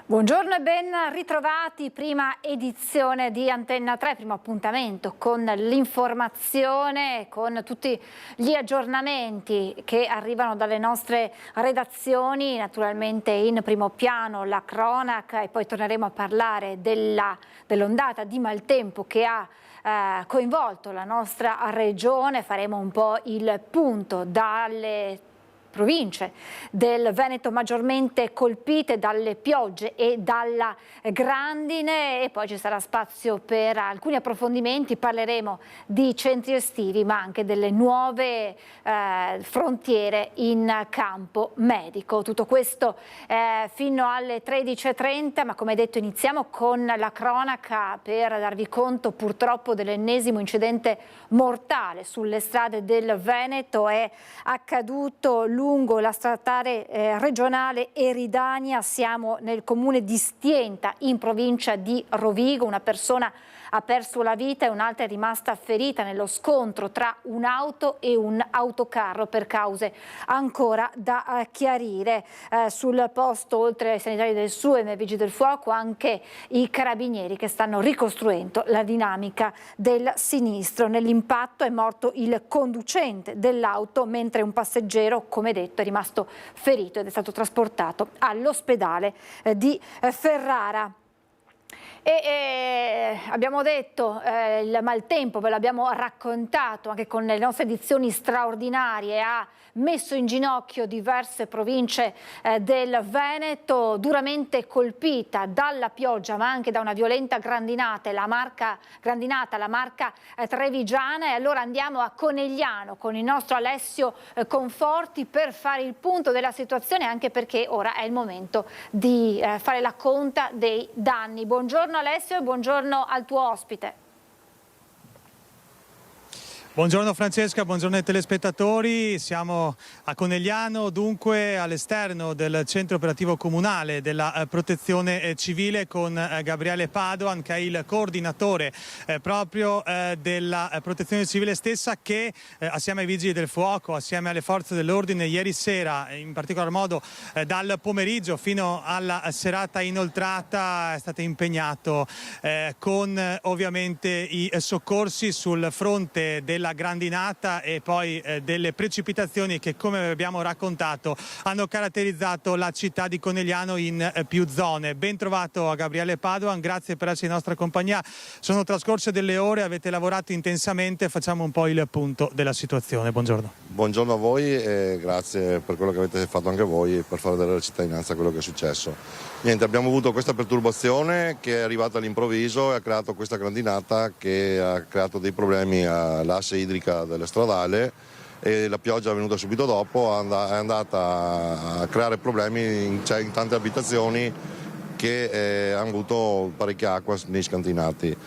Buongiorno e ben ritrovati, prima edizione di Antenna 3, primo appuntamento con l'informazione, con tutti gli aggiornamenti che arrivano dalle nostre redazioni, naturalmente in primo piano la cronaca e poi torneremo a parlare dell'ondata di maltempo che ha coinvolto la nostra regione. Faremo un po' il punto dalle province del Veneto maggiormente colpite dalle piogge e dalla grandine, e poi ci sarà spazio per alcuni approfondimenti. Parleremo di centri estivi ma anche delle nuove frontiere in campo medico. Tutto questo fino alle 13:30, ma come detto iniziamo con la cronaca per darvi conto purtroppo dell'ennesimo incidente mortale sulle strade del Veneto. È accaduto lungo la statale regionale Eridania, siamo nel comune di Stienta in provincia di Rovigo. Una persona ha perso la vita e un'altra è rimasta ferita nello scontro tra un'auto e un autocarro per cause ancora da chiarire. Sul posto, oltre ai sanitari del SUEM e ai vigili del fuoco, anche i carabinieri che stanno ricostruendo la dinamica del sinistro. Nell'impatto è morto il conducente dell'auto, mentre un passeggero, come detto, è rimasto ferito ed è stato trasportato all'ospedale di Ferrara. Abbiamo detto il maltempo, ve l'abbiamo raccontato anche con le nostre edizioni straordinarie, ha messo in ginocchio diverse province del Veneto, duramente colpita dalla pioggia ma anche da una violenta grandinata, la marca trevigiana. E allora andiamo a Conegliano con il nostro Alessio Conforti per fare il punto della situazione, anche perché ora è il momento di fare la conta dei danni. Buongiorno Alessio e buongiorno al tuo ospite. Buongiorno Francesca, buongiorno ai telespettatori. Siamo a Conegliano, dunque all'esterno del centro operativo comunale della protezione civile, con Gabriele Padoan, che è il coordinatore proprio della protezione civile stessa, che assieme ai vigili del fuoco, assieme alle forze dell'ordine, ieri sera, in particolar modo dal pomeriggio fino alla serata inoltrata, è stato impegnato con ovviamente i soccorsi sul fronte della grandinata e poi delle precipitazioni che, come abbiamo raccontato, hanno caratterizzato la città di Conegliano in più zone. Ben trovato a Gabriele Padoan, grazie per essere in nostra compagnia. Sono trascorse delle ore, avete lavorato intensamente, facciamo un po' il punto della situazione. Buongiorno. Buongiorno a voi e grazie per quello che avete fatto anche voi per far vedere alla cittadinanza quello che è successo. Niente, abbiamo avuto questa perturbazione che è arrivata all'improvviso e ha creato questa grandinata che ha creato dei problemi all'asse idrica della stradale, e la pioggia è venuta subito dopo, è andata a creare problemi in tante abitazioni che hanno avuto parecchia acqua nei scantinati.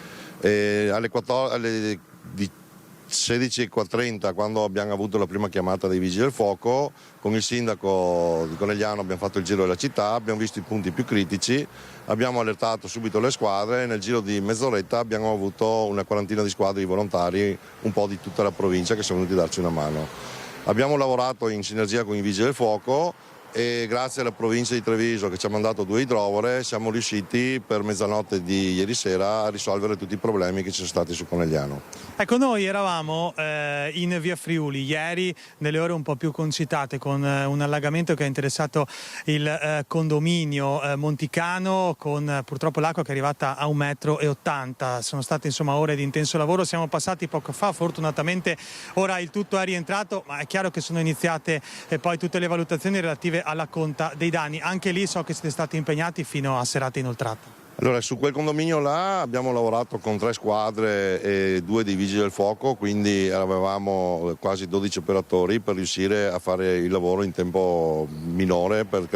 Alle 16:30, quando abbiamo avuto la prima chiamata dei vigili del fuoco, con il sindaco di Conegliano abbiamo fatto il giro della città, abbiamo visto i punti più critici, abbiamo allertato subito le squadre e nel giro di mezz'oretta abbiamo avuto una quarantina di squadre di volontari, un po' di tutta la provincia, che sono venuti a darci una mano. Abbiamo lavorato in sinergia con i vigili del fuoco e grazie alla provincia di Treviso, che ci ha mandato 2 idrovore, siamo riusciti per mezzanotte di ieri sera a risolvere tutti i problemi che ci sono stati su Conegliano. Ecco, noi eravamo in via Friuli ieri nelle ore un po' più concitate, con un allagamento che ha interessato il condominio Monticano, con purtroppo l'acqua che è arrivata a 1,80 m. Sono state insomma ore di intenso lavoro, siamo passati poco fa, fortunatamente ora il tutto è rientrato, ma è chiaro che sono iniziate poi tutte le valutazioni relative alla conta dei danni. Anche lì so che siete stati impegnati fino a serata inoltrata. Allora, su quel condominio là abbiamo lavorato con 3 squadre e 2 dei vigili del fuoco, quindi avevamo quasi 12 operatori per riuscire a fare il lavoro in tempo minore, per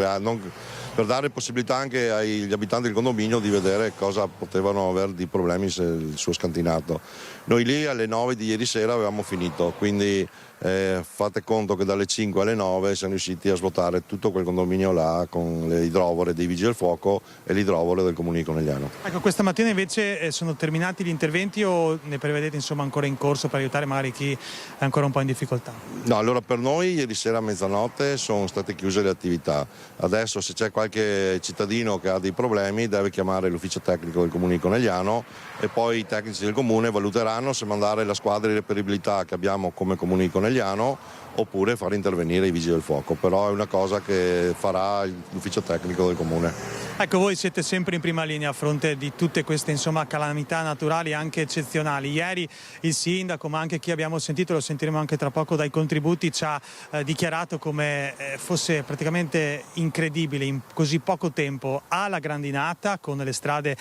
dare possibilità anche agli abitanti del condominio di vedere cosa potevano avere di problemi il suo scantinato. Noi lì alle 9 di ieri sera avevamo finito, quindi Fate conto che dalle 5 alle 9 siamo riusciti a svuotare tutto quel condominio là con le idrovore dei Vigili del Fuoco e l'idrovore del Comune di Conegliano. Ecco, questa mattina invece sono terminati gli interventi o ne prevedete insomma ancora in corso per aiutare magari chi è ancora un po' in difficoltà? No, allora per noi ieri sera a mezzanotte sono state chiuse le attività. Adesso se c'è qualche cittadino che ha dei problemi deve chiamare l'ufficio tecnico del Comune di Conegliano e poi i tecnici del Comune valuteranno se mandare la squadra di reperibilità che abbiamo come Comune di Conegliano oppure far intervenire i Vigili del Fuoco, però è una cosa che farà l'ufficio tecnico del Comune. Ecco, voi siete sempre in prima linea a fronte di tutte queste insomma calamità naturali anche eccezionali. Ieri il sindaco, ma anche chi abbiamo sentito, lo sentiremo anche tra poco dai contributi, ci ha dichiarato come fosse praticamente incredibile in così poco tempo A la grandinata con le strade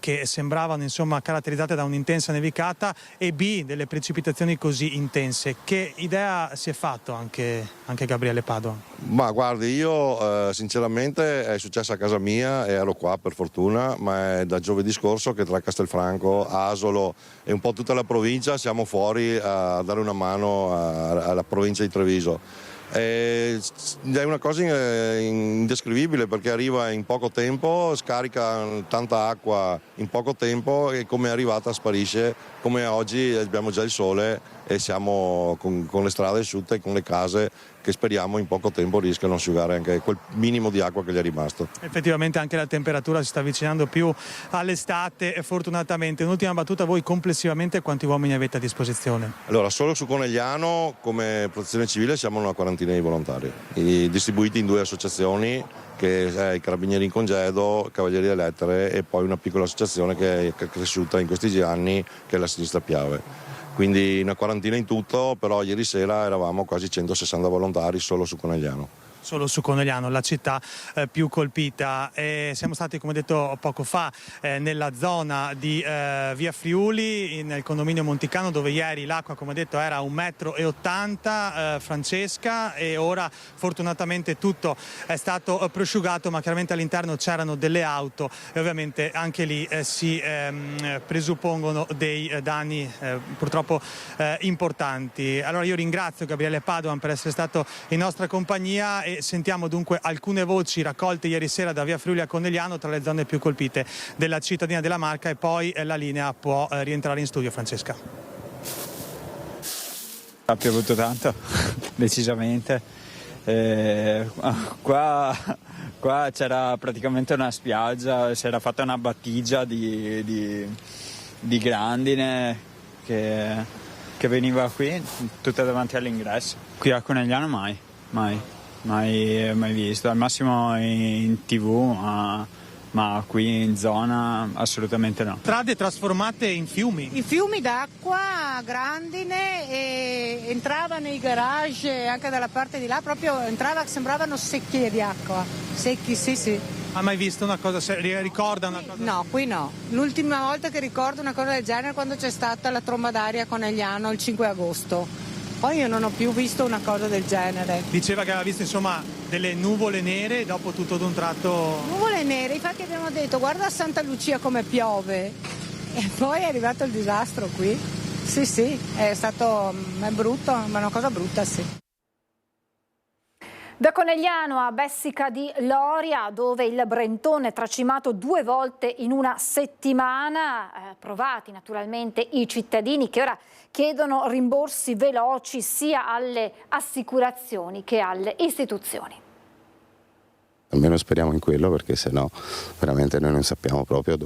che sembravano insomma caratterizzate da un'intensa nevicata e B delle precipitazioni così intense. Che idea si è fatto anche Gabriele Padova? Ma guardi, io sinceramente è successo a casa mia, ero qua per fortuna, ma è da giovedì scorso che tra Castelfranco, Asolo e un po' tutta la provincia siamo fuori a dare una mano alla provincia di Treviso. È una cosa indescrivibile perché arriva in poco tempo, scarica tanta acqua in poco tempo e come è arrivata sparisce, come oggi abbiamo già il sole e siamo con le strade asciutte e con le case che speriamo in poco tempo riescano a asciugare anche quel minimo di acqua che gli è rimasto. Effettivamente anche la temperatura si sta avvicinando più all'estate fortunatamente. Un'ultima battuta, voi complessivamente quanti uomini avete a disposizione? Allora, solo su Conegliano come protezione civile siamo una quarantina di volontari, distribuiti in 2 associazioni che è i Carabinieri in Congedo, Cavalieri delle Lettere e poi una piccola associazione che è cresciuta in questi anni che è la Sinistra Piave. Quindi una quarantina in tutto, però ieri sera eravamo quasi 160 volontari solo su Conegliano. Solo su Conegliano, la città più colpita. Siamo stati, come detto poco fa, nella zona di Via Friuli, nel condominio Monticano, dove ieri l'acqua, come detto, era 1,80 m, Francesca, e ora fortunatamente tutto è stato prosciugato, ma chiaramente all'interno c'erano delle auto e ovviamente anche lì si presuppongono dei danni purtroppo importanti. Allora io ringrazio Gabriele Padovan per essere stato in nostra compagnia e sentiamo dunque alcune voci raccolte ieri sera da Via Friuli a Conegliano tra le zone più colpite della cittadina della Marca e poi la linea può rientrare in studio. Francesca. Ha piovuto tanto, decisamente. Qua c'era praticamente una spiaggia, si era fatta una battigia di grandine che veniva qui, tutta davanti all'ingresso. Qui a Conegliano mai visto, al massimo in TV, ma qui in zona assolutamente no. Strade trasformate in fiumi. I fiumi d'acqua, grandine, e entrava nei garage anche dalla parte di là, proprio sembravano secchie di acqua, secchi, sì. Ha mai visto una cosa, ricorda una cosa? No, qui no. L'ultima volta che ricordo una cosa del genere è quando c'è stata la tromba d'aria a Conegliano il 5 agosto. Poi io non ho più visto una cosa del genere. Diceva che aveva visto insomma delle nuvole nere e dopo tutto d'un tratto... Nuvole nere, infatti abbiamo detto guarda a Santa Lucia come piove e poi è arrivato il disastro qui. Sì, è brutto, ma è una cosa brutta, sì. Da Conegliano a Bessica di Loria, dove il Brentone è tracimato 2 volte in una settimana, provati naturalmente i cittadini che ora chiedono rimborsi veloci sia alle assicurazioni che alle istituzioni. Almeno speriamo in quello, perché sennò veramente noi non sappiamo proprio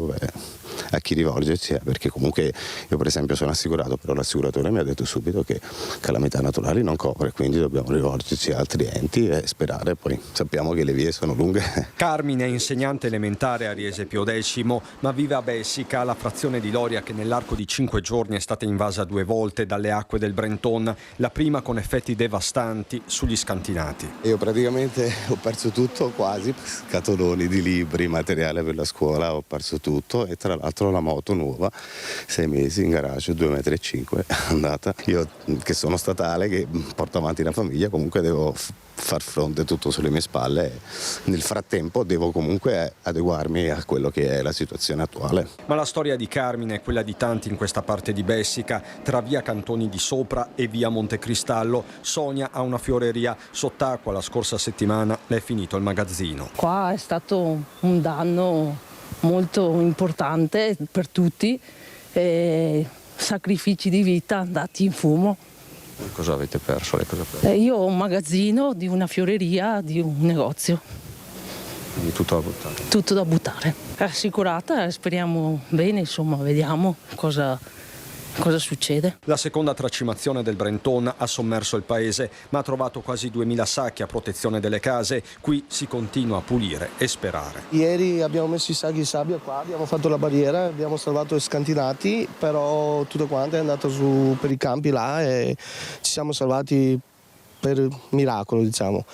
a chi rivolgerci, perché comunque io per esempio sono assicurato, però l'assicuratore mi ha detto subito che calamità naturali non copre, quindi dobbiamo rivolgerci a altri enti e sperare, poi sappiamo che le vie sono lunghe. Carmine è insegnante elementare a Riese Pio X, ma vive a Bessica, la frazione di Loria che nell'arco di 5 giorni è stata invasa 2 volte dalle acque del Brenton, la prima con effetti devastanti sugli scantinati. Io praticamente ho perso tutto quasi, scatoloni di libri, materiale per la scuola, ho perso tutto e tra l'altro la moto nuova, 6 mesi in garage, 2,5 m, andata. Io che sono statale, che porto avanti la famiglia, comunque devo far fronte tutto sulle mie spalle. Nel frattempo devo comunque adeguarmi a quello che è la situazione attuale. Ma la storia di Carmine è quella di tanti in questa parte di Bessica, tra via Cantoni di Sopra e via Montecristallo. Sonia ha una fioreria sott'acqua, la scorsa settimana le è finito il magazzino. Qua è stato un danno molto importante per tutti, sacrifici di vita andati in fumo. Cosa avete perso? Lei cosa ha perso? Io ho un magazzino di una fioreria, di un negozio. Quindi tutto da buttare? Tutto da buttare. È assicurata, speriamo bene, insomma, vediamo cosa succede. La seconda tracimazione del Brenton ha sommerso il paese, ma ha trovato quasi 2000 sacchi a protezione delle case. Qui si continua a pulire e sperare. Ieri abbiamo messo i sacchi di sabbia qua, abbiamo fatto la barriera, abbiamo salvato gli scantinati, però tutto quanto è andato su per i campi là e ci siamo salvati per miracolo, diciamo.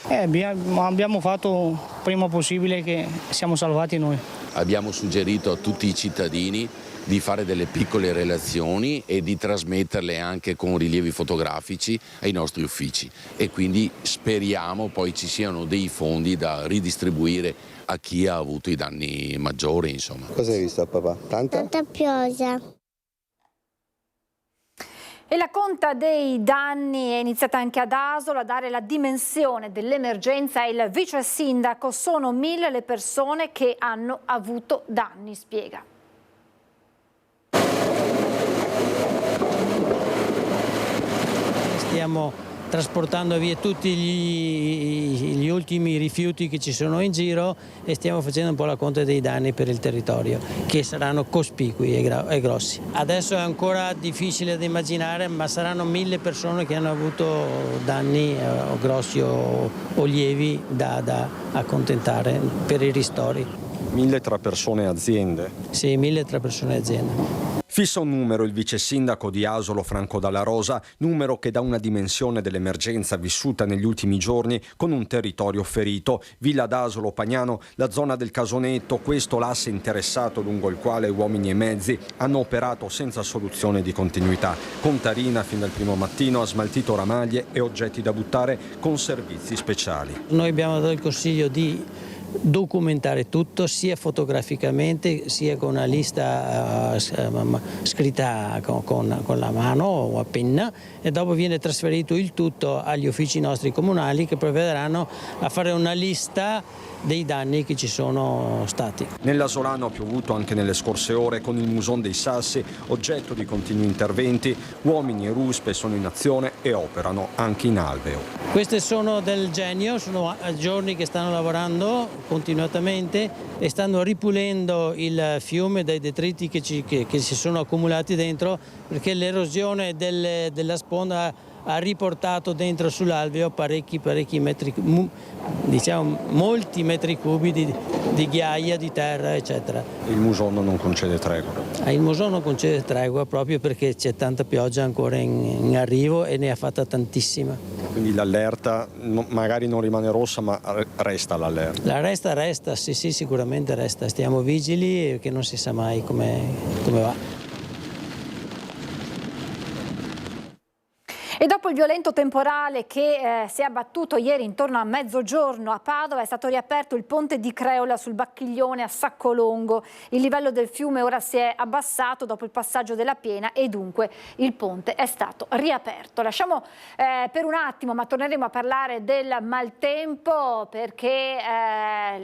Abbiamo fatto il prima possibile che siamo salvati noi. Abbiamo suggerito a tutti i cittadini di fare delle piccole relazioni e di trasmetterle anche con rilievi fotografici ai nostri uffici e quindi speriamo poi ci siano dei fondi da ridistribuire a chi ha avuto i danni maggiori, insomma. Cosa hai visto, papà? Tanta pioggia. E la conta dei danni è iniziata anche ad Asolo. A dare la dimensione dell'emergenza è il vice sindaco. Sono 1000 le persone che hanno avuto danni, spiega. Stiamo trasportando via tutti gli ultimi rifiuti che ci sono in giro e stiamo facendo un po' la conta dei danni per il territorio, che saranno cospicui e grossi. Adesso è ancora difficile da immaginare, ma saranno 1000 persone che hanno avuto danni grossi o lievi da accontentare per i ristori. 1000 tra persone e aziende? Sì, 1000 tra persone e aziende. Fissa un numero il vice sindaco di Asolo, Franco Dalla Rosa, numero che dà una dimensione dell'emergenza vissuta negli ultimi giorni con un territorio ferito. Villa d'Asolo, Pagnano, la zona del Casonetto, questo l'asse interessato lungo il quale uomini e mezzi hanno operato senza soluzione di continuità. Contarina fin dal primo mattino ha smaltito ramaglie e oggetti da buttare con servizi speciali. Noi abbiamo dato il consiglio di documentare tutto sia fotograficamente sia con una lista scritta con la mano o a penna e dopo viene trasferito il tutto agli uffici nostri comunali che provvederanno a fare una lista dei danni che ci sono stati. Nell'Asolano ha piovuto anche nelle scorse ore con il Muson dei Sassi, oggetto di continui interventi. Uomini e ruspe sono in azione e operano anche in alveo. Queste sono del genio, sono giorni che stanno lavorando continuamente e stanno ripulendo il fiume dai detriti che si sono accumulati dentro, perché l'erosione della sponda ha riportato dentro sull'alveo parecchi metri, diciamo molti metri cubi di ghiaia, di terra, eccetera. Il Muson non concede tregua? Il Muson non concede tregua proprio perché c'è tanta pioggia ancora in arrivo e ne ha fatta tantissima. Quindi l'allerta magari non rimane rossa, ma resta l'allerta? La resta, sì, sicuramente resta. Stiamo vigili che non si sa mai come va. E dopo il violento temporale che si è abbattuto ieri intorno a mezzogiorno a Padova, è stato riaperto il ponte di Creola sul Bacchiglione a Saccolongo. Il livello del fiume ora si è abbassato dopo il passaggio della piena e dunque il ponte è stato riaperto. Lasciamo per un attimo, ma torneremo a parlare del maltempo perché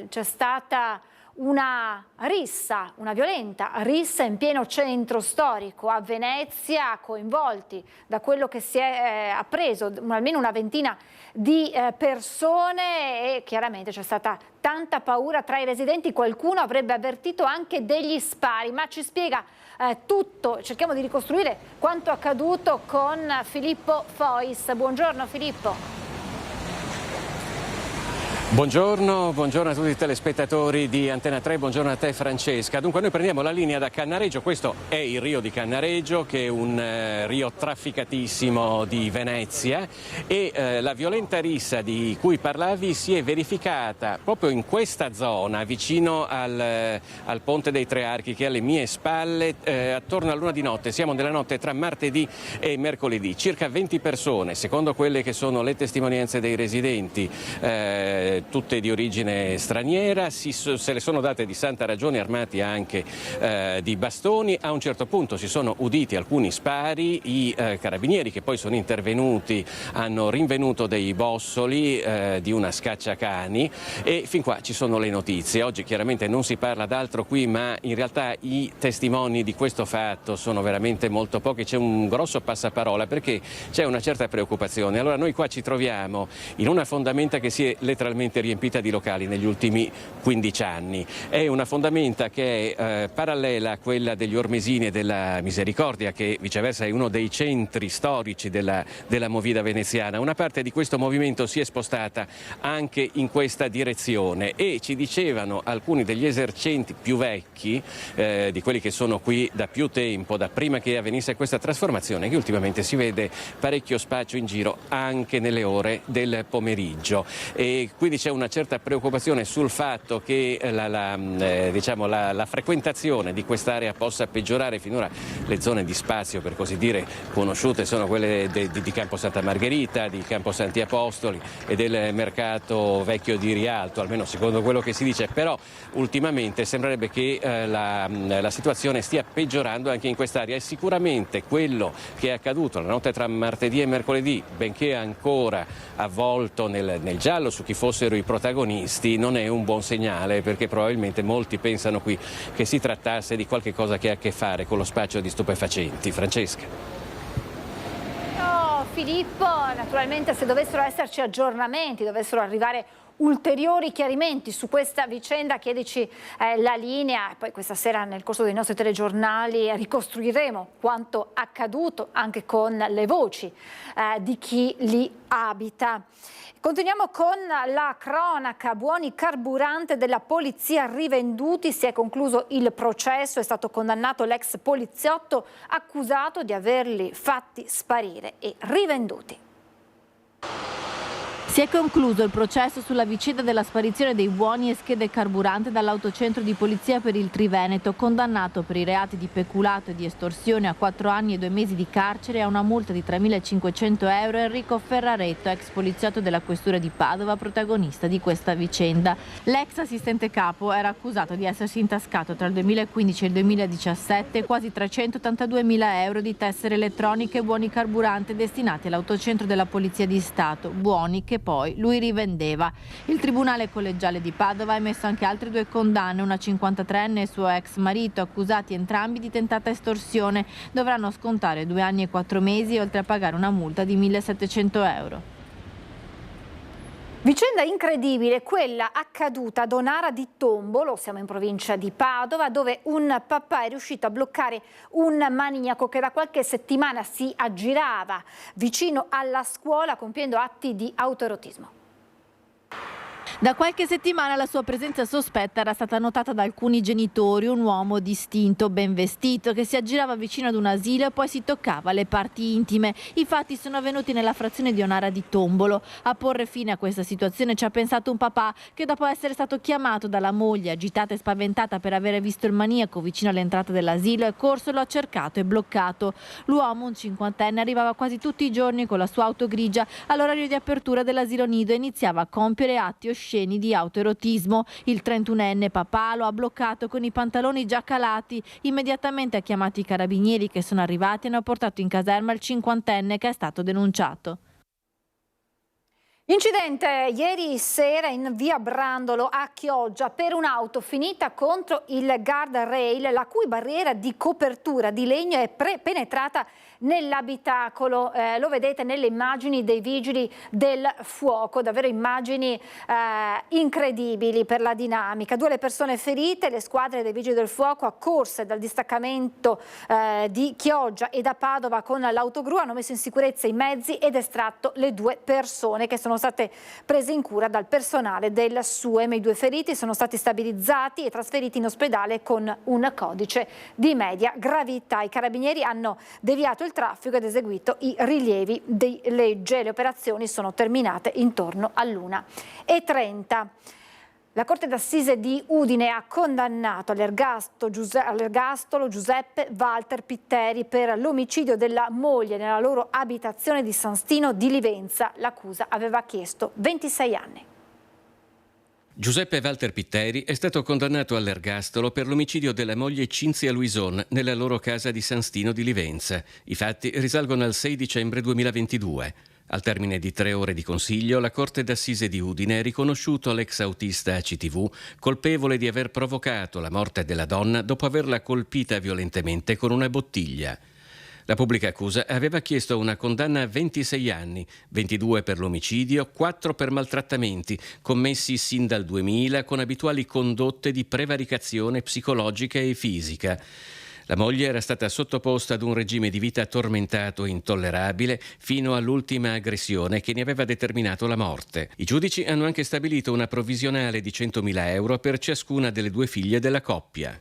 c'è stata una rissa, una violenta rissa in pieno centro storico a Venezia, coinvolti da quello che si è appreso almeno una ventina di persone e chiaramente c'è stata tanta paura tra i residenti, qualcuno avrebbe avvertito anche degli spari, ma ci spiega tutto, cerchiamo di ricostruire quanto accaduto con Filippo Fois. Buongiorno Filippo. Buongiorno a tutti i telespettatori di Antena 3, buongiorno a te Francesca. Dunque noi prendiamo la linea da Cannareggio, questo è il Rio di Cannareggio che è un rio trafficatissimo di Venezia e la violenta rissa di cui parlavi si è verificata proprio in questa zona vicino al Ponte dei Tre Archi che è alle mie spalle attorno all'una di notte, siamo nella notte tra martedì e mercoledì, circa 20 persone secondo quelle che sono le testimonianze dei residenti. Tutte di origine straniera, se le sono date di santa ragione, armati anche di bastoni. A un certo punto si sono uditi alcuni spari, i carabinieri che poi sono intervenuti hanno rinvenuto dei bossoli di una scacciacani e fin qua ci sono le notizie. Oggi chiaramente non si parla d'altro qui, ma in realtà i testimoni di questo fatto sono veramente molto pochi, c'è un grosso passaparola perché c'è una certa preoccupazione. Allora noi qua ci troviamo in una fondamenta che si è letteralmente riempita di locali negli ultimi 15 anni. È una fondamenta che è parallela a quella degli Ormesini e della Misericordia, che viceversa è uno dei centri storici della movida veneziana. Una parte di questo movimento si è spostata anche in questa direzione e ci dicevano alcuni degli esercenti più vecchi, di quelli che sono qui da più tempo, da prima che avvenisse questa trasformazione, che ultimamente si vede parecchio spaccio in giro anche nelle ore del pomeriggio. E quindi c'è una certa preoccupazione sul fatto che la frequentazione di quest'area possa peggiorare. Finora le zone di spazio, per così dire, conosciute sono quelle di Campo Santa Margherita, di Campo Santi Apostoli e del mercato vecchio di Rialto, almeno secondo quello che si dice, però ultimamente sembrerebbe che la situazione stia peggiorando anche in quest'area e sicuramente quello che è accaduto la notte tra martedì e mercoledì, benché ancora avvolto nel giallo su chi fossero i protagonisti, non è un buon segnale perché probabilmente molti pensano qui che si trattasse di qualche cosa che ha a che fare con lo spaccio di stupefacenti. Francesca. No, Filippo, naturalmente se dovessero esserci aggiornamenti, dovessero arrivare ulteriori chiarimenti su questa vicenda, chiedici la linea. Poi questa sera nel corso dei nostri telegiornali ricostruiremo quanto accaduto anche con le voci di chi li abita. Continuiamo con la cronaca. Buoni carburante della polizia rivenduti. Si è concluso il processo, è stato condannato l'ex poliziotto accusato di averli fatti sparire e rivenduti. Si è concluso il processo sulla vicenda della sparizione dei buoni e schede carburante dall'autocentro di polizia per il Triveneto, condannato per i reati di peculato e di estorsione a 4 anni e 2 mesi di carcere e a una multa di 3.500 euro Enrico Ferraretto, ex poliziotto della questura di Padova, protagonista di questa vicenda. L'ex assistente capo era accusato di essersi intascato tra il 2015 e il 2017 quasi 382.000 euro di tessere elettroniche e buoni carburante destinati all'autocentro della Polizia di Stato, buoni che poi lui rivendeva. Il Tribunale Collegiale di Padova ha emesso anche altre 2 condanne, una 53enne e suo ex marito, accusati entrambi di tentata estorsione. Dovranno scontare 2 anni e 4 mesi, oltre a pagare una multa di 1.700 euro. Vicenda incredibile, quella accaduta ad Onara di Tombolo, siamo in provincia di Padova, dove un papà è riuscito a bloccare un maniaco che da qualche settimana si aggirava vicino alla scuola compiendo atti di autoerotismo. Da qualche settimana la sua presenza sospetta era stata notata da alcuni genitori, un uomo distinto, ben vestito, che si aggirava vicino ad un asilo e poi si toccava le parti intime. I fatti sono avvenuti nella frazione di Onara di Tombolo. A porre fine a questa situazione ci ha pensato un papà che, dopo essere stato chiamato dalla moglie, agitata e spaventata per aver visto il maniaco vicino all'entrata dell'asilo, è corso, lo ha cercato e bloccato. L'uomo, un 50enne, arrivava quasi tutti i giorni con la sua auto grigia all'orario di apertura dell'asilo nido e iniziava a compiere atti osceni di autoerotismo. Il 31enne papà lo ha bloccato con i pantaloni già calati. Immediatamente ha chiamato i carabinieri che sono arrivati e hanno portato in caserma il 50enne che è stato denunciato. Incidente ieri sera in via Brandolo a Chioggia per un'auto finita contro il guardrail, la cui barriera di copertura di legno è penetrata nell'abitacolo. Lo vedete nelle immagini dei vigili del fuoco, davvero immagini incredibili per la dinamica. 2 le persone ferite, le squadre dei vigili del fuoco accorse dal distaccamento di Chioggia e da Padova con l'autogru hanno messo in sicurezza i mezzi ed estratto le 2 persone che sono state prese in cura dal personale del SUEM. I 2 feriti sono stati stabilizzati e trasferiti in ospedale con un codice di media gravità. I carabinieri hanno deviato il traffico ed eseguito i rilievi di legge. Le operazioni sono terminate intorno all'1:30. La Corte d'Assise di Udine ha condannato all'ergastolo Giuseppe Walter Pitteri per l'omicidio della moglie nella loro abitazione di San Stino di Livenza. L'accusa aveva chiesto 26 anni. Giuseppe Walter Pitteri è stato condannato all'ergastolo per l'omicidio della moglie Cinzia Luison nella loro casa di San Stino di Livenza. I fatti risalgono al 6 dicembre 2022. Al termine di 3 ore di consiglio, la Corte d'Assise di Udine ha riconosciuto l'ex autista CTV colpevole di aver provocato la morte della donna dopo averla colpita violentemente con una bottiglia. La pubblica accusa aveva chiesto una condanna a 26 anni, 22 per l'omicidio, 4 per maltrattamenti, commessi sin dal 2000 con abituali condotte di prevaricazione psicologica e fisica. La moglie era stata sottoposta ad un regime di vita tormentato e intollerabile fino all'ultima aggressione che ne aveva determinato la morte. I giudici hanno anche stabilito una provvisionale di 100.000 euro per ciascuna delle 2 figlie della coppia.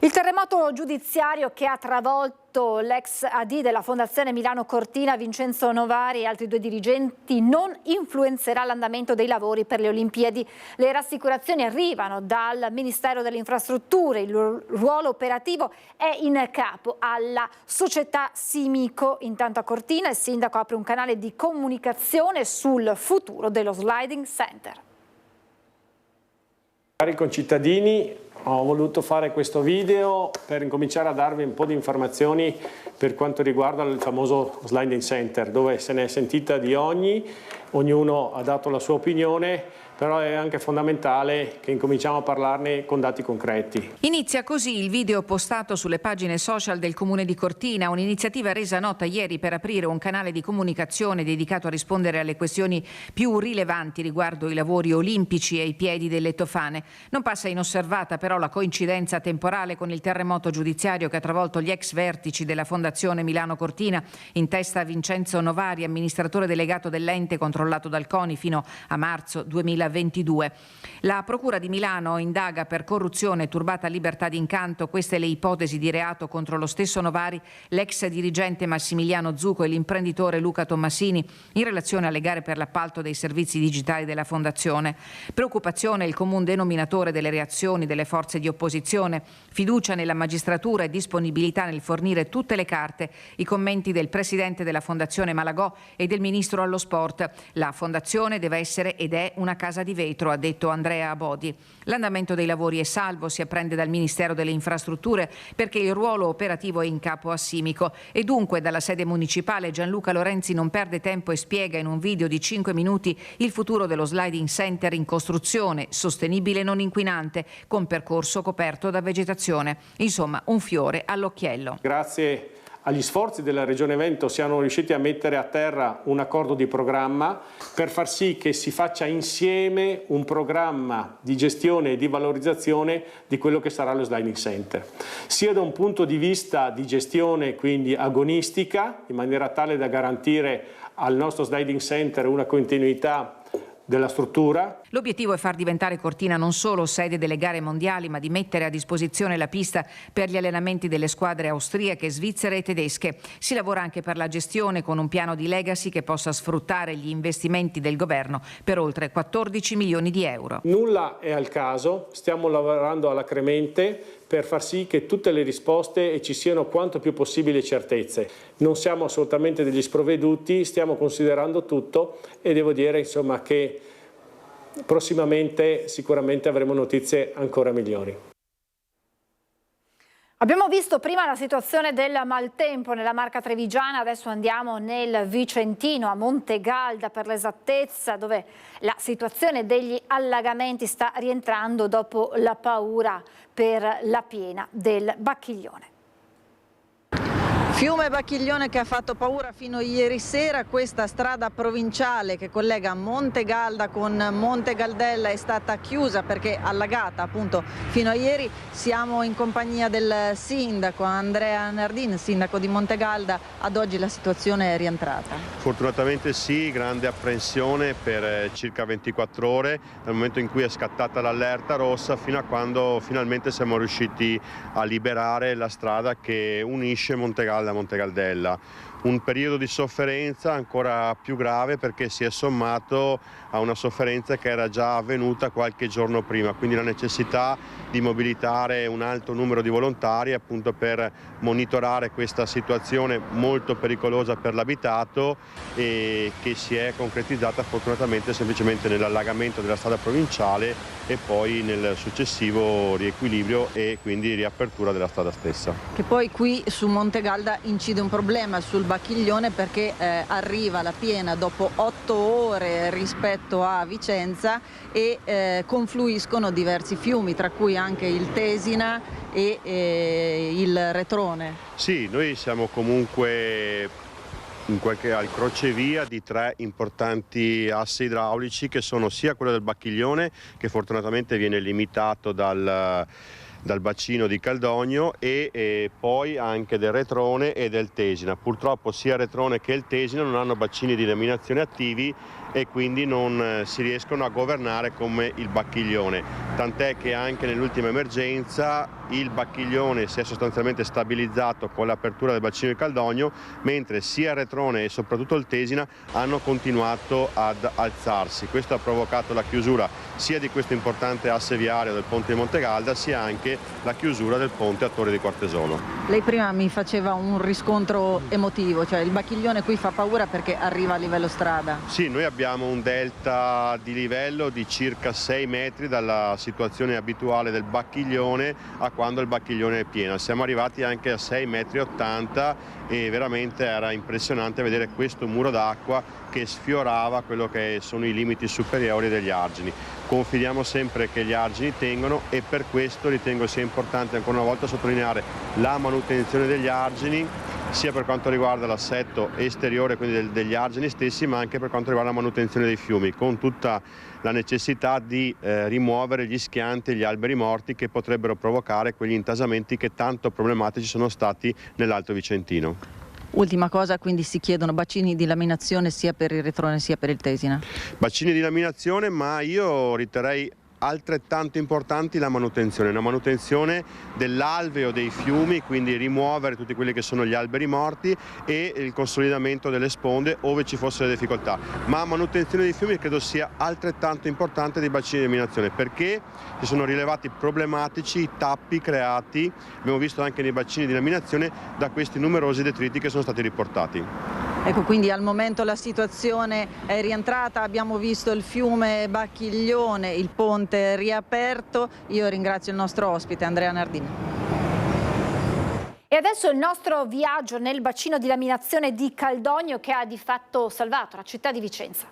Il terremoto giudiziario che ha travolto l'ex AD della Fondazione Milano Cortina, Vincenzo Novari e altri 2 dirigenti, non influenzerà l'andamento dei lavori per le Olimpiadi. Le rassicurazioni arrivano dal Ministero delle Infrastrutture. Il ruolo operativo è in capo alla società Simico. Intanto a Cortina il sindaco apre un canale di comunicazione sul futuro dello sliding center. Cari concittadini, ho voluto fare questo video per incominciare a darvi un po' di informazioni per quanto riguarda il famoso sliding center, dove se ne è sentita di ognuno ha dato la sua opinione, però è anche fondamentale che incominciamo a parlarne con dati concreti. Inizia così il video postato sulle pagine social del Comune di Cortina, un'iniziativa resa nota ieri per aprire un canale di comunicazione dedicato a rispondere alle questioni più rilevanti riguardo i lavori olimpici e i piedi delle Tofane. Non passa inosservata però la coincidenza temporale con il terremoto giudiziario che ha travolto gli ex vertici della Fondazione Milano Cortina, in testa a Vincenzo Novari, amministratore delegato dell'ente controllato dal CONI fino a marzo 2022. La Procura di Milano indaga per corruzione e turbata libertà d'incanto. Queste le ipotesi di reato contro lo stesso Novari, l'ex dirigente Massimiliano Zucco e l'imprenditore Luca Tommasini in relazione alle gare per l'appalto dei servizi digitali della Fondazione. Preoccupazione è il comune denominatore delle reazioni delle forze di opposizione, fiducia nella magistratura e disponibilità nel fornire tutte le carte. I commenti del presidente della Fondazione Malagò e del ministro allo sport. La Fondazione deve essere ed è una casa di vetro, ha detto Andrea Abodi. L'andamento dei lavori è salvo, si apprende dal Ministero delle Infrastrutture, perché il ruolo operativo è in capo a Simico e dunque dalla sede municipale Gianluca Lorenzi non perde tempo e spiega in un video di 5 minuti il futuro dello sliding center in costruzione, sostenibile e non inquinante, con percorso coperto da vegetazione. Insomma, un fiore all'occhiello. Grazie agli sforzi della Regione Veneto siamo riusciti a mettere a terra un accordo di programma per far sì che si faccia insieme un programma di gestione e di valorizzazione di quello che sarà lo sliding center, sia da un punto di vista di gestione, quindi agonistica, in maniera tale da garantire al nostro sliding center una continuità della struttura. L'obiettivo è far diventare Cortina non solo sede delle gare mondiali, ma di mettere a disposizione la pista per gli allenamenti delle squadre austriache, svizzere e tedesche. Si lavora anche per la gestione con un piano di legacy che possa sfruttare gli investimenti del governo per oltre 14 milioni di euro. Nulla è al caso, stiamo lavorando alacremente per far sì che tutte le risposte e ci siano quanto più possibile certezze. Non siamo assolutamente degli sprovveduti, stiamo considerando tutto e devo dire insomma che prossimamente sicuramente avremo notizie ancora migliori. Abbiamo visto prima la situazione del maltempo nella Marca Trevigiana, adesso andiamo nel Vicentino, a Montegalda per l'esattezza, dove la situazione degli allagamenti sta rientrando dopo la paura per la piena del Bacchiglione. Fiume Bacchiglione che ha fatto paura fino a ieri sera. Questa strada provinciale che collega Montegalda con Montegaldella è stata chiusa perché allagata appunto fino a ieri. Siamo in compagnia del sindaco Andrea Nardin, sindaco di Montegalda. Ad oggi la situazione è rientrata? Fortunatamente sì, grande apprensione per circa 24 ore dal momento in cui è scattata l'allerta rossa fino a quando finalmente siamo riusciti a liberare la strada che unisce Montegalda a Montegaldella. Un periodo di sofferenza ancora più grave perché si è sommato a una sofferenza che era già avvenuta qualche giorno prima, quindi la necessità di mobilitare un alto numero di volontari appunto per monitorare questa situazione molto pericolosa per l'abitato e che si è concretizzata fortunatamente semplicemente nell'allagamento della strada provinciale e poi nel successivo riequilibrio e quindi riapertura della strada stessa. Che poi qui su Montegalda incide un problema sul Bacchiglione perché arriva la piena dopo 8 ore rispetto a Vicenza e confluiscono diversi fiumi, tra cui anche il Tesina e il Retrone. Sì, noi siamo comunque al crocevia di 3 importanti assi idraulici che sono sia quello del Bacchiglione, che fortunatamente viene limitato dal bacino di Caldogno, e poi anche del Retrone e del Tesina. Purtroppo sia il Retrone che il Tesina non hanno bacini di laminazione attivi e quindi non si riescono a governare come il Bacchiglione, tant'è che anche nell'ultima emergenza il Bacchiglione si è sostanzialmente stabilizzato con l'apertura del bacino di Caldogno, mentre sia il Retrone e soprattutto il Tesina hanno continuato ad alzarsi. Questo ha provocato la chiusura sia di questo importante asse viario del ponte di Montegalda, sia anche la chiusura del ponte a Torre di Quartesolo. Lei prima mi faceva un riscontro emotivo, cioè il Bacchiglione qui fa paura perché arriva a livello strada. Sì, noi abbiamo un delta di livello di circa 6 metri dalla situazione abituale del Bacchiglione a quando il Bacchiglione è pieno. Siamo arrivati anche a 6,80 metri e veramente era impressionante vedere questo muro d'acqua che sfiorava quello che sono i limiti superiori degli argini. Confidiamo sempre che gli argini tengono e per questo ritengo sia importante ancora una volta sottolineare la manutenzione degli argini, sia per quanto riguarda l'assetto esteriore, quindi degli argini stessi, ma anche per quanto riguarda la manutenzione dei fiumi, con tutta la necessità di rimuovere gli schianti e gli alberi morti che potrebbero provocare quegli intasamenti che tanto problematici sono stati nell'Alto Vicentino. Ultima cosa, quindi si chiedono bacini di laminazione sia per il Retrone sia per il Tesina? Bacini di laminazione, ma io riterrei altrettanto importanti la manutenzione dell'alveo dei fiumi, quindi rimuovere tutti quelli che sono gli alberi morti e il consolidamento delle sponde ove ci fossero difficoltà. Ma manutenzione dei fiumi credo sia altrettanto importante dei bacini di laminazione, perché si sono rilevati problematici i tappi creati, abbiamo visto anche nei bacini di laminazione, da questi numerosi detriti che sono stati riportati. Ecco, quindi al momento la situazione è rientrata, abbiamo visto il fiume Bacchiglione, il ponte riaperto. Io ringrazio il nostro ospite Andrea Nardin. E adesso il nostro viaggio nel bacino di laminazione di Caldogno che ha di fatto salvato la città di Vicenza.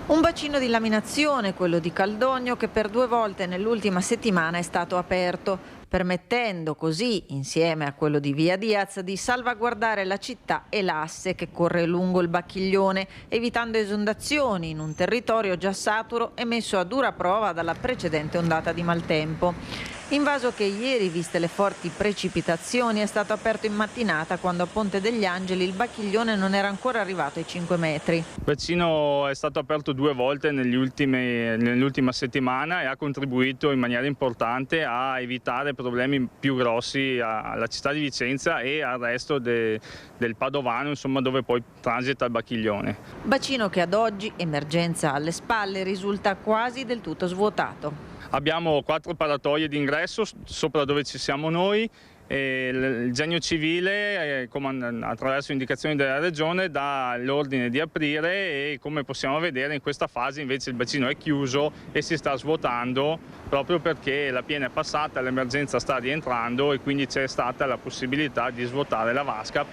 Un bacino di laminazione, quello di Caldogno, che per 2 volte nell'ultima settimana è stato aperto, permettendo così, insieme a quello di Via Diaz, di salvaguardare la città e l'asse che corre lungo il Bacchiglione, evitando esondazioni in un territorio già saturo e messo a dura prova dalla precedente ondata di maltempo. Invaso che ieri, viste le forti precipitazioni, è stato aperto in mattinata quando a Ponte degli Angeli il Bacchiglione non era ancora arrivato ai 5 metri. Il bacino è stato aperto 2 volte nell'ultima settimana e ha contribuito in maniera importante a evitare problemi più grossi alla città di Vicenza e al resto del Padovano, insomma, dove poi transita il Bacchiglione. Bacino che ad oggi, emergenza alle spalle, risulta quasi del tutto svuotato. Abbiamo 4 paratoie d'ingresso sopra dove ci siamo noi. E il Genio Civile, attraverso indicazioni della Regione, dà l'ordine di aprire e, come possiamo vedere, in questa fase invece il bacino è chiuso e si sta svuotando proprio perché la piena è passata, l'emergenza sta rientrando e quindi c'è stata la possibilità di svuotare la vasca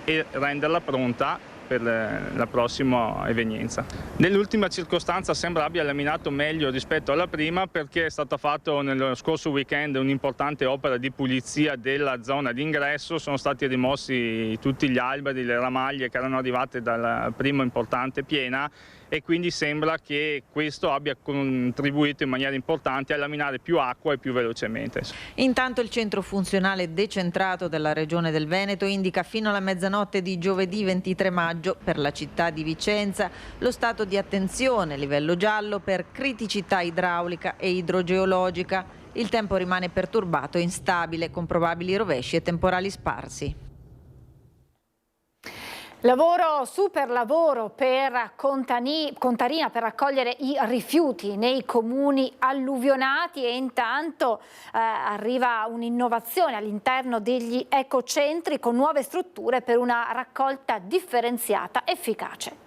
e renderla pronta per la prossima evenienza. Nell'ultima circostanza sembra abbia laminato meglio rispetto alla prima, perché è stata fatta nello scorso weekend un'importante opera di pulizia della zona d'ingresso, sono stati rimossi tutti gli alberi, le ramaglie che erano arrivate dalla prima importante piena, e quindi sembra che questo abbia contribuito in maniera importante a laminare più acqua e più velocemente. Intanto il centro funzionale decentrato della Regione del Veneto indica fino alla mezzanotte di giovedì 23 maggio per la città di Vicenza lo stato di attenzione livello giallo per criticità idraulica e idrogeologica. Il tempo rimane perturbato e instabile con probabili rovesci e temporali sparsi. Super lavoro per Contarina per raccogliere i rifiuti nei comuni alluvionati, e intanto arriva un'innovazione all'interno degli ecocentri con nuove strutture per una raccolta differenziata efficace.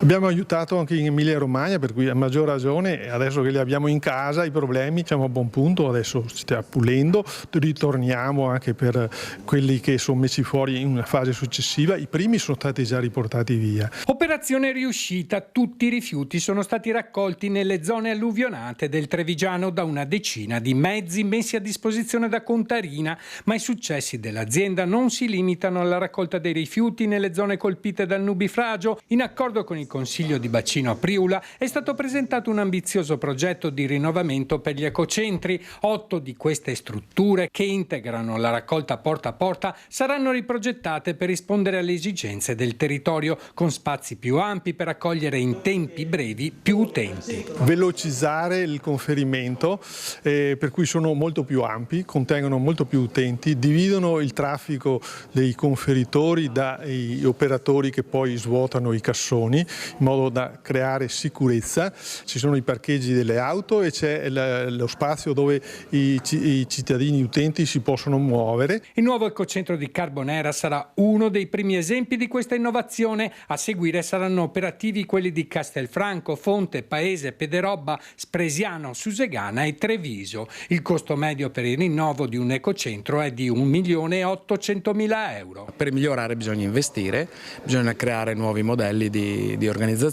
Abbiamo aiutato anche in Emilia Romagna, per cui a maggior ragione adesso che li abbiamo in casa i problemi siamo a buon punto, adesso si sta pulendo, ritorniamo anche per quelli che sono messi fuori in una fase successiva, i primi sono stati già riportati via. Operazione riuscita, tutti i rifiuti sono stati raccolti nelle zone alluvionate del Trevigiano da una decina di mezzi messi a disposizione da Contarina, ma i successi dell'azienda non si limitano alla raccolta dei rifiuti nelle zone colpite dal nubifragio. In accordo con il Consiglio di Bacino a Priula è stato presentato un ambizioso progetto di rinnovamento per gli ecocentri. 8 di queste strutture, che integrano la raccolta porta a porta, saranno riprogettate per rispondere alle esigenze del territorio, con spazi più ampi per accogliere in tempi brevi più utenti. Velocizzare il conferimento, per cui sono molto più ampi, contengono molto più utenti, dividono il traffico dei conferitori dai operatori che poi svuotano i cassoni, in modo da creare sicurezza. Ci sono i parcheggi delle auto e c'è lo spazio dove i cittadini utenti si possono muovere. Il nuovo ecocentro di Carbonera sarà uno dei primi esempi di questa innovazione. A seguire saranno operativi quelli di Castelfranco, Fonte, Paese, Pederobba, Spresiano, Susegana e Treviso. Il costo medio per il rinnovo di un ecocentro è di 1.800.000 euro. Per migliorare bisogna investire, bisogna creare nuovi modelli di organizzazione.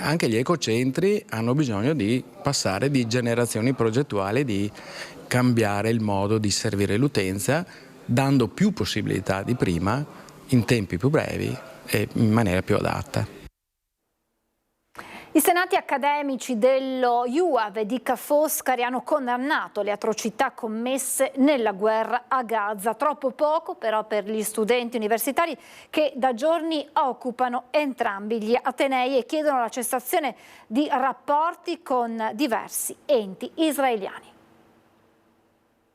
Anche gli ecocentri hanno bisogno di passare di generazioni progettuali, di cambiare il modo di servire l'utenza, dando più possibilità di prima, in tempi più brevi e in maniera più adatta. I senati accademici dello UAV di Ca' Foscari hanno condannato le atrocità commesse nella guerra a Gaza. Troppo poco però per gli studenti universitari che da giorni occupano entrambi gli atenei e chiedono la cessazione di rapporti con diversi enti israeliani.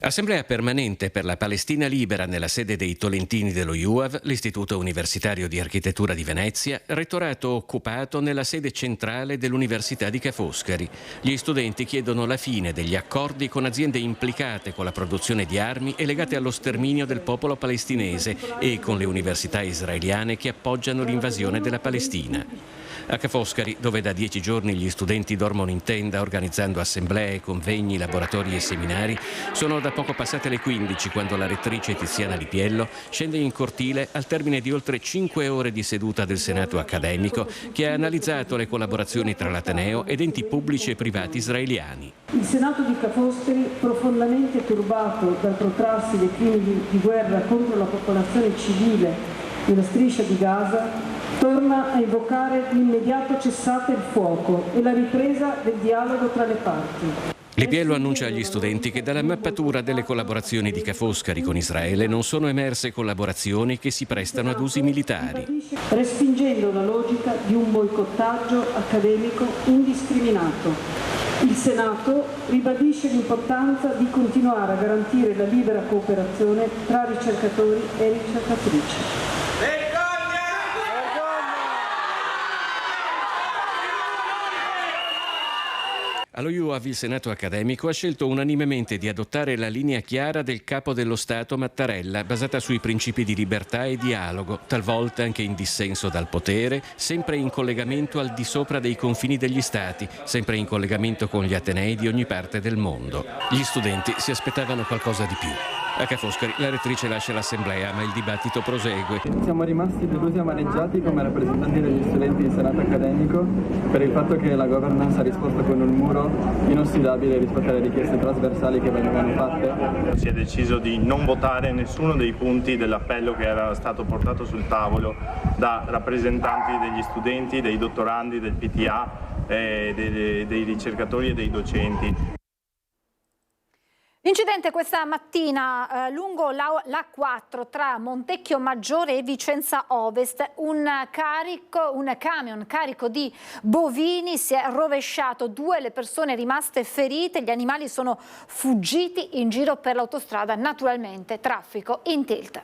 Assemblea permanente per la Palestina libera nella sede dei Tolentini dello UAV, l'Istituto Universitario di Architettura di Venezia, rettorato occupato nella sede centrale dell'Università di Ca' Foscari. Gli studenti chiedono la fine degli accordi con aziende implicate con la produzione di armi e legate allo sterminio del popolo palestinese e con le università israeliane che appoggiano l'invasione della Palestina. A Ca' Foscari, dove da 10 giorni gli studenti dormono in tenda organizzando assemblee, convegni, laboratori e seminari, sono da poco passate le 15 quando la rettrice Tiziana Lipiello scende in cortile al termine di oltre 5 ore di seduta del Senato accademico che ha analizzato le collaborazioni tra l'Ateneo ed enti pubblici e privati israeliani. Il Senato di Ca' Foscari, profondamente turbato dal protrarsi dei crimini di guerra contro la popolazione civile nella striscia di Gaza, torna a invocare l'immediato cessate il fuoco e la ripresa del dialogo tra le parti. Lipiello annuncia agli studenti che dalla mappatura delle collaborazioni di Ca' Foscari con Israele non sono emerse collaborazioni che si prestano ad usi militari. Respingendo la logica di un boicottaggio accademico indiscriminato. Il Senato ribadisce l'importanza di continuare a garantire la libera cooperazione tra ricercatori e ricercatrici. Allo UAV il Senato accademico ha scelto unanimemente di adottare la linea chiara del capo dello Stato Mattarella, basata sui principi di libertà e dialogo, talvolta anche in dissenso dal potere, sempre in collegamento al di sopra dei confini degli Stati, sempre in collegamento con gli atenei di ogni parte del mondo. Gli studenti si aspettavano qualcosa di più. Che Foscari, la rettrice lascia l'assemblea, ma il dibattito prosegue. Siamo rimasti delusi e amareggiati come rappresentanti degli studenti di senato accademico per il fatto che la governance ha risposto con un muro inossidabile rispetto alle richieste trasversali che venivano fatte. Si è deciso di non votare nessuno dei punti dell'appello che era stato portato sul tavolo da rappresentanti degli studenti, dei dottorandi, del PTA, dei ricercatori e dei docenti. L'incidente questa mattina lungo l'A4 tra Montecchio Maggiore e Vicenza Ovest, un camion carico di bovini si è rovesciato, 2 le persone rimaste ferite, gli animali sono fuggiti in giro per l'autostrada, naturalmente traffico in tilt.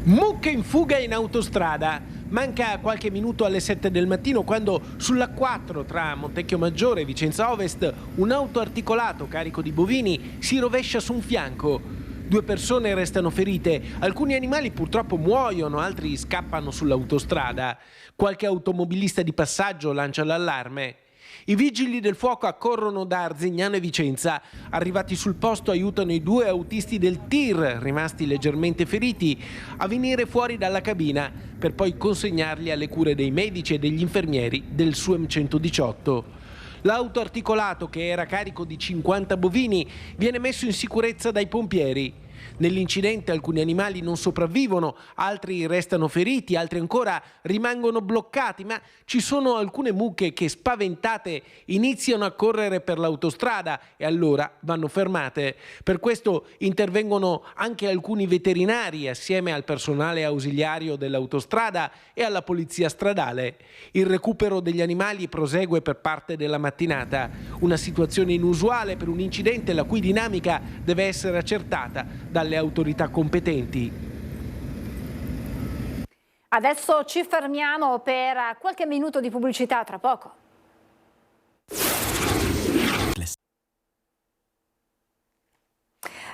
Mucche in fuga in autostrada. Manca qualche minuto alle 7 del mattino quando sulla 4 tra Montecchio Maggiore e Vicenza Ovest un auto articolato carico di bovini si rovescia su un fianco. 2 persone restano ferite, alcuni animali purtroppo muoiono, altri scappano sull'autostrada. Qualche automobilista di passaggio lancia l'allarme. I vigili del fuoco accorrono da Arzignano e Vicenza. Arrivati sul posto aiutano i 2 autisti del tir, rimasti leggermente feriti, a venire fuori dalla cabina per poi consegnarli alle cure dei medici e degli infermieri del SUEM 118. L'auto articolato, che era carico di 50 bovini, viene messo in sicurezza dai pompieri. Nell'incidente alcuni animali non sopravvivono, altri restano feriti, altri ancora rimangono bloccati, ma ci sono alcune mucche che spaventate iniziano a correre per l'autostrada e allora vanno fermate. Per questo intervengono anche alcuni veterinari assieme al personale ausiliario dell'autostrada e alla polizia stradale. Il recupero degli animali prosegue per parte della mattinata, una situazione inusuale per un incidente la cui dinamica deve essere accertata dalle autorità competenti. Adesso ci fermiamo per qualche minuto di pubblicità, tra poco.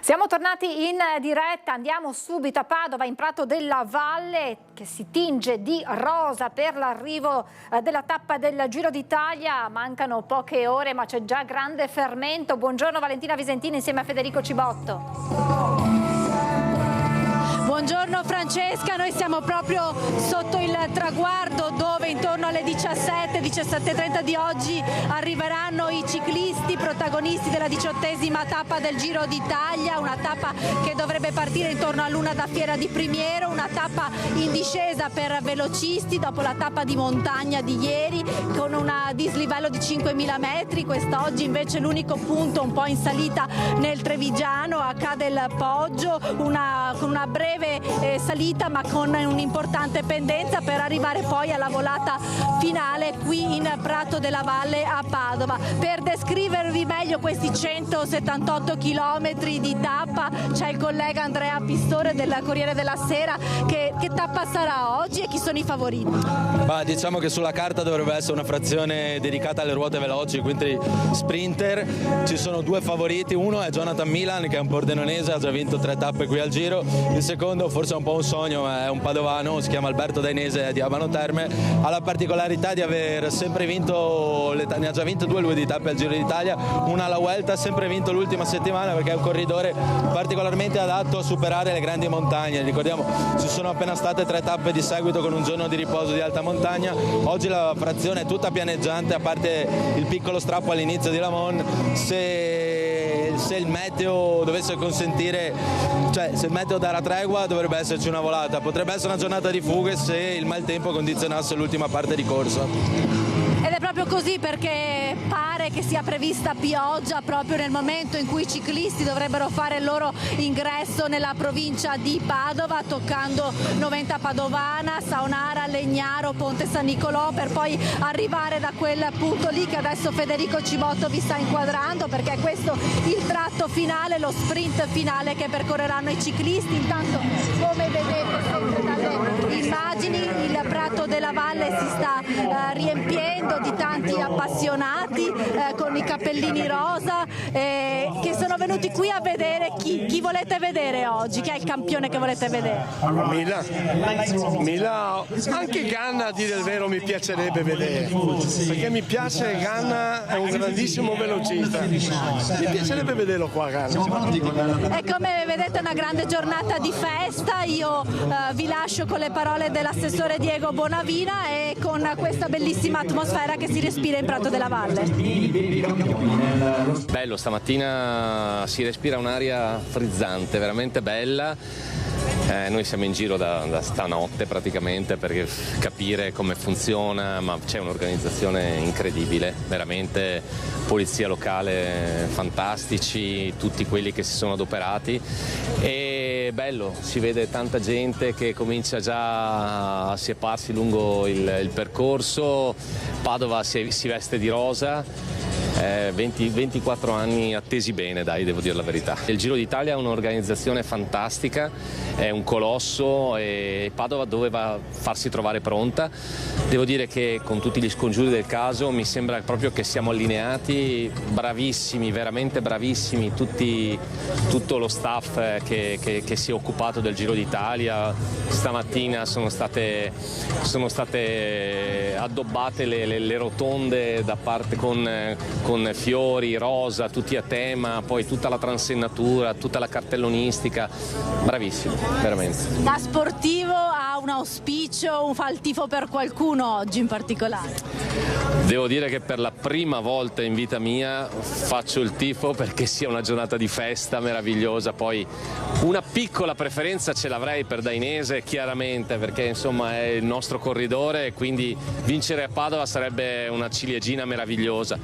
Siamo tornati in diretta, andiamo subito a Padova, in Prato della Valle, che si tinge di rosa per l'arrivo della tappa del Giro d'Italia. Mancano poche ore, ma c'è già grande fermento. Buongiorno Valentina Visentini insieme a Federico Cibotto. Buongiorno Francesca, noi siamo proprio sotto il traguardo dove intorno alle 17:30 di oggi arriveranno i ciclisti protagonisti della 18ª tappa del Giro d'Italia, una tappa che dovrebbe partire intorno all'1 da Fiera di Primiero, una tappa in discesa per velocisti dopo la tappa di montagna di ieri con un dislivello di 5.000 metri, quest'oggi invece l'unico punto un po' in salita nel Trevigiano, a Ca del Poggio, con una breve salita ma con un'importante pendenza per arrivare poi alla volata finale qui in Prato della Valle a Padova. Per descrivervi meglio questi 178 chilometri di tappa c'è il collega Andrea Pistore del Corriere della Sera. Che tappa sarà oggi e chi sono i favoriti? Diciamo che sulla carta dovrebbe essere una frazione dedicata alle ruote veloci, quindi sprinter. Ci sono 2 favoriti, uno è Jonathan Milan che è un pordenonese, ha già vinto 3 tappe qui al Giro, il secondo forse è un po' un sogno, ma è un padovano, si chiama Alberto Dainese di Abano Terme, ha la particolarità di aver sempre vinto, ne ha già vinto 2 lui di tappe al Giro d'Italia, una alla Vuelta, ha sempre vinto l'ultima settimana perché è un corridore particolarmente adatto a superare le grandi montagne. Ricordiamo, ci sono appena state 3 tappe di seguito con un giorno di riposo di alta montagna, oggi la frazione è tutta pianeggiante a parte il piccolo strappo all'inizio di Lamon. Se il meteo dovesse consentire, cioè se il meteo darà tregua dovrebbe esserci una volata, potrebbe essere una giornata di fughe se il maltempo condizionasse l'ultima parte di corsa. Ed è proprio così perché pare che sia prevista pioggia proprio nel momento in cui i ciclisti dovrebbero fare il loro ingresso nella provincia di Padova, toccando Noventa Padovana, Saonara, Legnaro, Ponte San Nicolò, per poi arrivare da quel punto lì che adesso Federico Cibotto vi sta inquadrando, perché è questo il tratto finale, lo sprint finale che percorreranno i ciclisti. Intanto, come vedete sempre dalle immagini, il Prato della Valle si sta riempiendo bando di tanti appassionati con i cappellini rosa che sono venuti qui a vedere chi volete vedere oggi, chi è il campione che volete vedere? Mila, anche Ganna a dire il vero mi piacerebbe vedere, perché mi piace Ganna, è un grandissimo velocista, mi piacerebbe vederlo qua Ganna. E come vedete è una grande giornata di festa, io vi lascio con le parole dell'assessore Diego Bonavina e con questa bellissima atmosfera che si respira in Prato della Valle. Bello, stamattina si respira un'aria frizzante, veramente bella. Noi siamo in giro da stanotte praticamente per capire come funziona, ma c'è un'organizzazione incredibile, veramente polizia locale fantastici, tutti quelli che si sono adoperati e bello, si vede tanta gente che comincia già a sieparsi lungo il percorso, Padova si veste di rosa. 24 anni attesi bene, dai, devo dire la verità. Il Giro d'Italia è un'organizzazione fantastica, è un colosso e Padova doveva farsi trovare pronta. Devo dire che con tutti gli scongiuri del caso mi sembra proprio che siamo allineati, bravissimi, veramente bravissimi, tutto lo staff che si è occupato del Giro d'Italia. Stamattina sono state addobbate le rotonde da parte con fiori, rosa, tutti a tema, poi tutta la transennatura, tutta la cartellonistica, bravissimo, veramente. Da sportivo ha un auspicio, fa il tifo per qualcuno oggi in particolare? Devo dire che per la prima volta in vita mia faccio il tifo perché sia una giornata di festa meravigliosa, poi una piccola preferenza ce l'avrei per Dainese chiaramente perché insomma è il nostro corridore e quindi vincere a Padova sarebbe una ciliegina meravigliosa,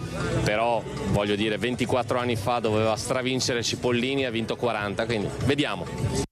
però voglio dire 24 anni fa doveva stravincere Cipollini e ha vinto 40, quindi vediamo.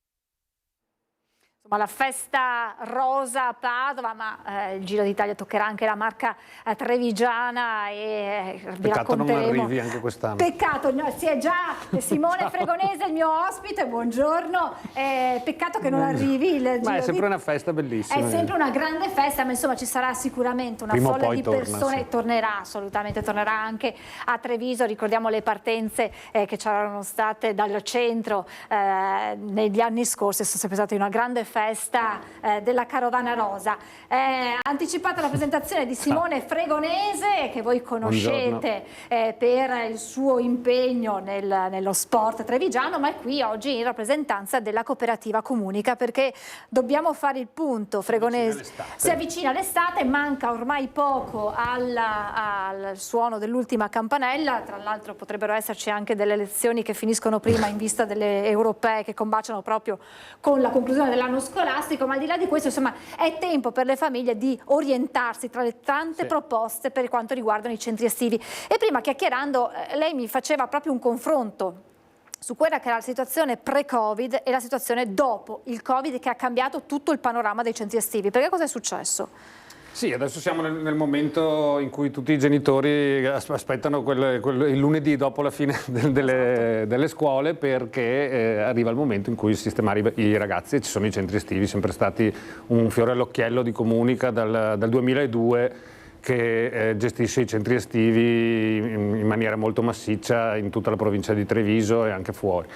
La festa rosa a Padova, ma il Giro d'Italia toccherà anche la Marca trevigiana e vi Peccato non racconteremo. arrivi anche quest'anno. Peccato, no, si è già Simone Fregonese, il mio ospite, buongiorno. Peccato che non arrivi il Giro. Ma è sempre una festa bellissima. È sempre una grande festa, ma insomma ci sarà sicuramente una folla di persone. Sì. Tornerà assolutamente, tornerà anche a Treviso. Ricordiamo le partenze che c'erano state dal centro negli anni scorsi, sono sempre state una grande festa della Carovana Rosa. Anticipata la presentazione di Simone Fregonese, che voi conoscete per il suo impegno nello sport trevigiano, ma è qui oggi in rappresentanza della cooperativa Comunica, perché dobbiamo fare il punto. Fregonese si avvicina l'estate, manca ormai poco al suono dell'ultima campanella, tra l'altro potrebbero esserci anche delle elezioni che finiscono prima in vista delle europee che combaciano proprio con la conclusione dell'anno scolastico, ma al di là di questo insomma è tempo per le famiglie di orientarsi tra le tante proposte per quanto riguardano i centri estivi. E prima chiacchierando lei mi faceva proprio un confronto su quella che era la situazione pre-Covid e la situazione dopo il Covid, che ha cambiato tutto il panorama dei centri estivi. Perché cosa è successo? Sì, adesso siamo nel momento in cui tutti i genitori aspettano il lunedì dopo la fine delle scuole, perché arriva il momento in cui sistemare i ragazzi, e ci sono i centri estivi, sempre stati un fiore all'occhiello di Comunica dal 2002, che gestisce i centri estivi in maniera molto massiccia in tutta la provincia di Treviso e anche fuori.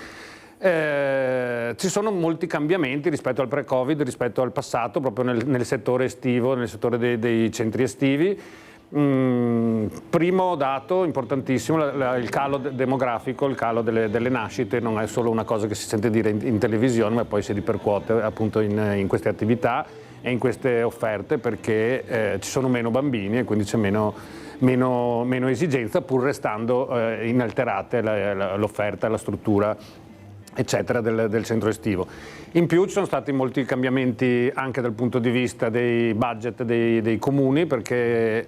Ci sono molti cambiamenti rispetto al pre-Covid, rispetto al passato, proprio nel settore estivo, nel settore dei centri estivi. Primo dato importantissimo, il calo demografico, il calo delle nascite. Non è solo una cosa che si sente dire in televisione, ma poi si ripercuote appunto in queste attività e in queste offerte, perché ci sono meno bambini e quindi c'è meno esigenza, pur restando inalterate l'offerta e la struttura eccetera del centro estivo. In più ci sono stati molti cambiamenti anche dal punto di vista dei budget dei comuni, perché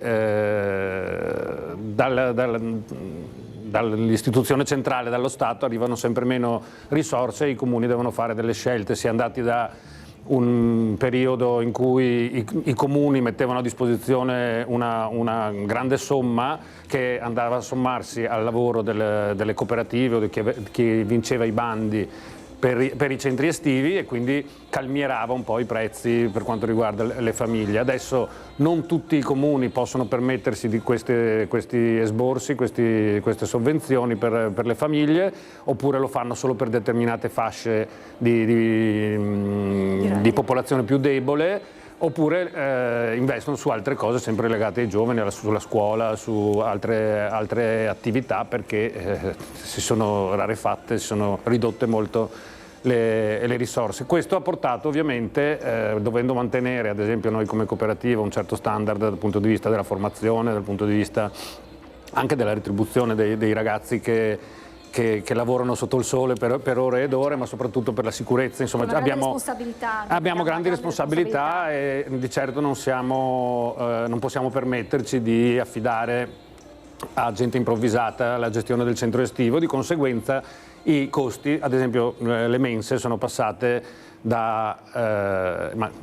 dall'istituzione centrale, dallo Stato, arrivano sempre meno risorse e i comuni devono fare delle scelte. Si è andati da un periodo in cui i comuni mettevano a disposizione una grande somma che andava a sommarsi al lavoro delle cooperative o di chi vinceva i bandi per i centri estivi, e quindi calmierava un po' i prezzi per quanto riguarda le famiglie. Adesso non tutti i comuni possono permettersi di questi esborsi, queste sovvenzioni per le famiglie, oppure lo fanno solo per determinate fasce di popolazione più debole, oppure investono su altre cose sempre legate ai giovani, sulla scuola, su altre attività, perché si sono rarefatte, si sono ridotte molto le risorse. Questo ha portato ovviamente, dovendo mantenere ad esempio noi come cooperativa un certo standard dal punto di vista della formazione, dal punto di vista anche della retribuzione dei ragazzi che lavorano sotto il sole per ore ed ore, ma soprattutto per la sicurezza. Insomma, abbiamo grandi responsabilità e di certo non possiamo permetterci di affidare a gente improvvisata la gestione del centro estivo. Di conseguenza i costi, ad esempio le mense sono passate ma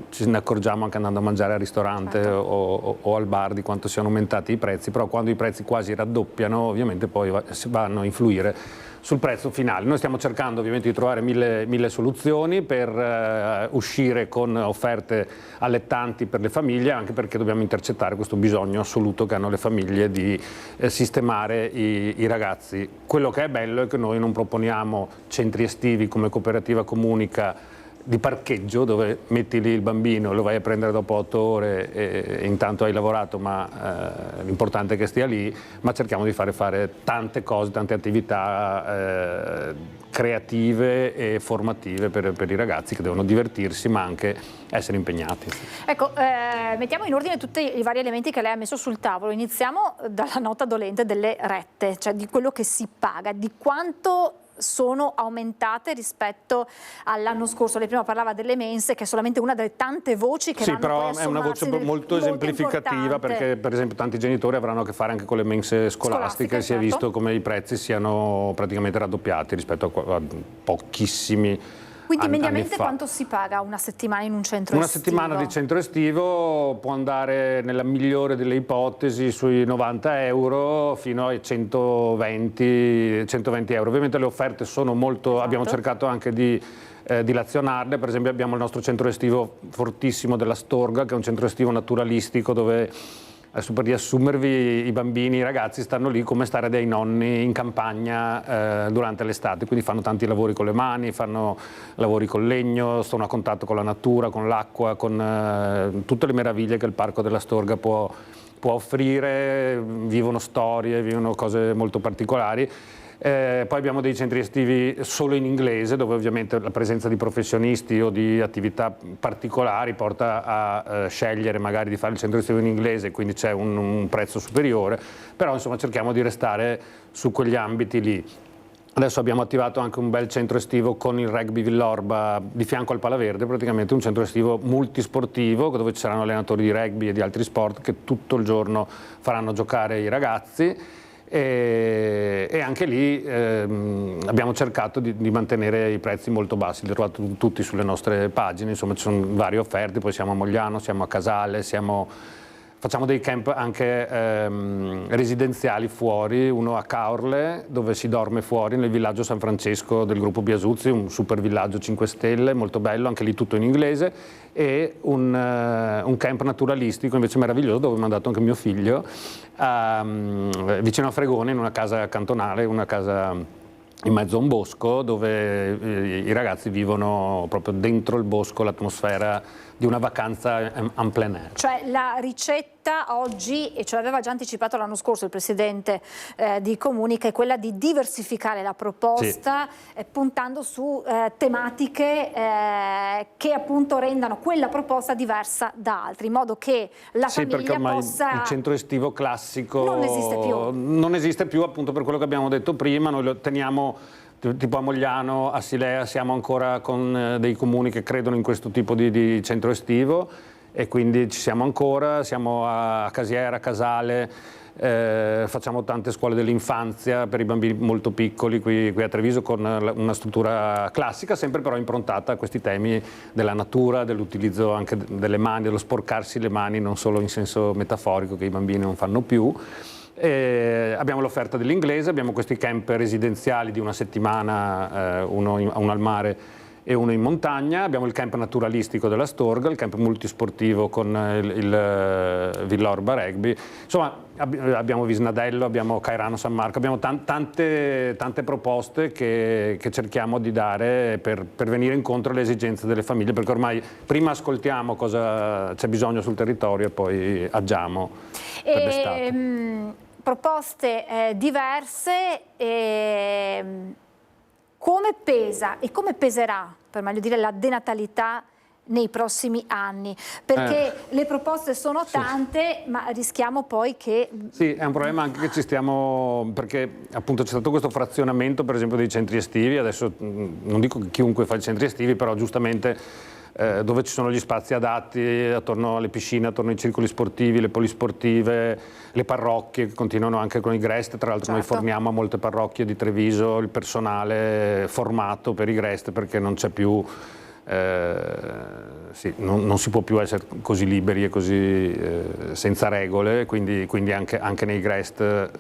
ce ne accorgiamo anche andando a mangiare al ristorante o al bar di quanto siano aumentati i prezzi, però quando i prezzi quasi raddoppiano ovviamente poi vanno a influire sul prezzo finale. Noi stiamo cercando ovviamente di trovare mille soluzioni per uscire con offerte allettanti per le famiglie, anche perché dobbiamo intercettare questo bisogno assoluto che hanno le famiglie di sistemare i ragazzi. Quello che è bello è che noi non proponiamo centri estivi come Cooperativa Comunica di parcheggio, dove metti lì il bambino, lo vai a prendere dopo 8 ore e intanto hai lavorato, ma l'importante è che stia lì, ma cerchiamo di fare tante cose, tante attività creative e formative per i ragazzi che devono divertirsi ma anche essere impegnati. Ecco, mettiamo in ordine tutti i vari elementi che lei ha messo sul tavolo. Iniziamo dalla nota dolente delle rette, cioè di quello che si paga, di quanto sono aumentate rispetto all'anno scorso. Lei prima parlava delle mense, che è solamente una delle tante voci che vanno però poi a è una voce molto esemplificativa, perché per esempio tanti genitori avranno a che fare anche con le mense scolastiche, si è visto come i prezzi siano praticamente raddoppiati rispetto a pochissimi. Quindi mediamente quanto si paga una settimana in un centro estivo? Una settimana di centro estivo può andare, nella migliore delle ipotesi, sui 90 euro fino ai 120 euro. Ovviamente le offerte sono molto, abbiamo cercato anche di dilazionarle. Per esempio abbiamo il nostro centro estivo fortissimo della Storga, che è un centro estivo naturalistico dove, adesso per riassumervi, i bambini, i ragazzi stanno lì come stare dai nonni in campagna durante l'estate, quindi fanno tanti lavori con le mani, fanno lavori col legno, sono a contatto con la natura, con l'acqua, con tutte le meraviglie che il Parco della Storga può offrire, vivono storie, vivono cose molto particolari. Poi abbiamo dei centri estivi solo in inglese, dove ovviamente la presenza di professionisti o di attività particolari porta a scegliere magari di fare il centro estivo in inglese, quindi c'è un prezzo superiore, però insomma cerchiamo di restare su quegli ambiti lì. Adesso abbiamo attivato anche un bel centro estivo con il Rugby Villorba di fianco al Palaverde, praticamente un centro estivo multisportivo dove ci saranno allenatori di rugby e di altri sport che tutto il giorno faranno giocare i ragazzi. E anche lì abbiamo cercato di mantenere i prezzi molto bassi, li trovate tutti sulle nostre pagine, insomma ci sono varie offerte, poi siamo a Mogliano, siamo a Casale, facciamo dei camp anche residenziali fuori, uno a Caorle dove si dorme fuori nel villaggio San Francesco del gruppo Biasuzzi, un super villaggio 5 stelle, molto bello, anche lì tutto in inglese, e un camp naturalistico invece meraviglioso dove ho mandato anche mio figlio, vicino a Fregone, in una casa cantonale, una casa in mezzo a un bosco dove i ragazzi vivono proprio dentro il bosco, l'atmosfera di una vacanza en plein air. Cioè la ricetta oggi, e ce l'aveva già anticipato l'anno scorso il presidente di Comunica, è quella di diversificare la proposta, sì, puntando su tematiche che appunto rendano quella proposta diversa da altri, in modo che la famiglia possa... il centro estivo classico non esiste più appunto per quello che abbiamo detto prima. Noi lo teniamo tipo a Mogliano, a Silea siamo ancora con dei comuni che credono in questo tipo di centro estivo e quindi ci siamo ancora, siamo a Casiera, a Casale, facciamo tante scuole dell'infanzia per i bambini molto piccoli qui a Treviso con una struttura classica, sempre però improntata a questi temi della natura, dell'utilizzo anche delle mani, dello sporcarsi le mani non solo in senso metaforico che i bambini non fanno più. Abbiamo l'offerta dell'inglese, abbiamo questi camp residenziali di una settimana, uno al mare e uno in montagna, abbiamo il camp naturalistico della Storga, il camp multisportivo con il Villa Orba Rugby, insomma abbiamo Visnadello, abbiamo Cairano San Marco, abbiamo tante proposte che cerchiamo di dare per venire incontro alle esigenze delle famiglie, perché ormai prima ascoltiamo cosa c'è bisogno sul territorio e poi agiamo per l'estate. Proposte diverse, come pesa e come peserà, per meglio dire, la denatalità nei prossimi anni? Perché le proposte sono tante, ma rischiamo poi che... Sì, è un problema anche che ci stiamo, perché appunto c'è stato questo frazionamento per esempio dei centri estivi, adesso non dico che chiunque fa i centri estivi, però giustamente dove ci sono gli spazi adatti attorno alle piscine, attorno ai circoli sportivi, le polisportive, le parrocchie che continuano anche con i GREST, tra l'altro noi forniamo a molte parrocchie di Treviso il personale formato per i GREST perché non c'è più, non si può più essere così liberi e così senza regole, quindi anche nei GREST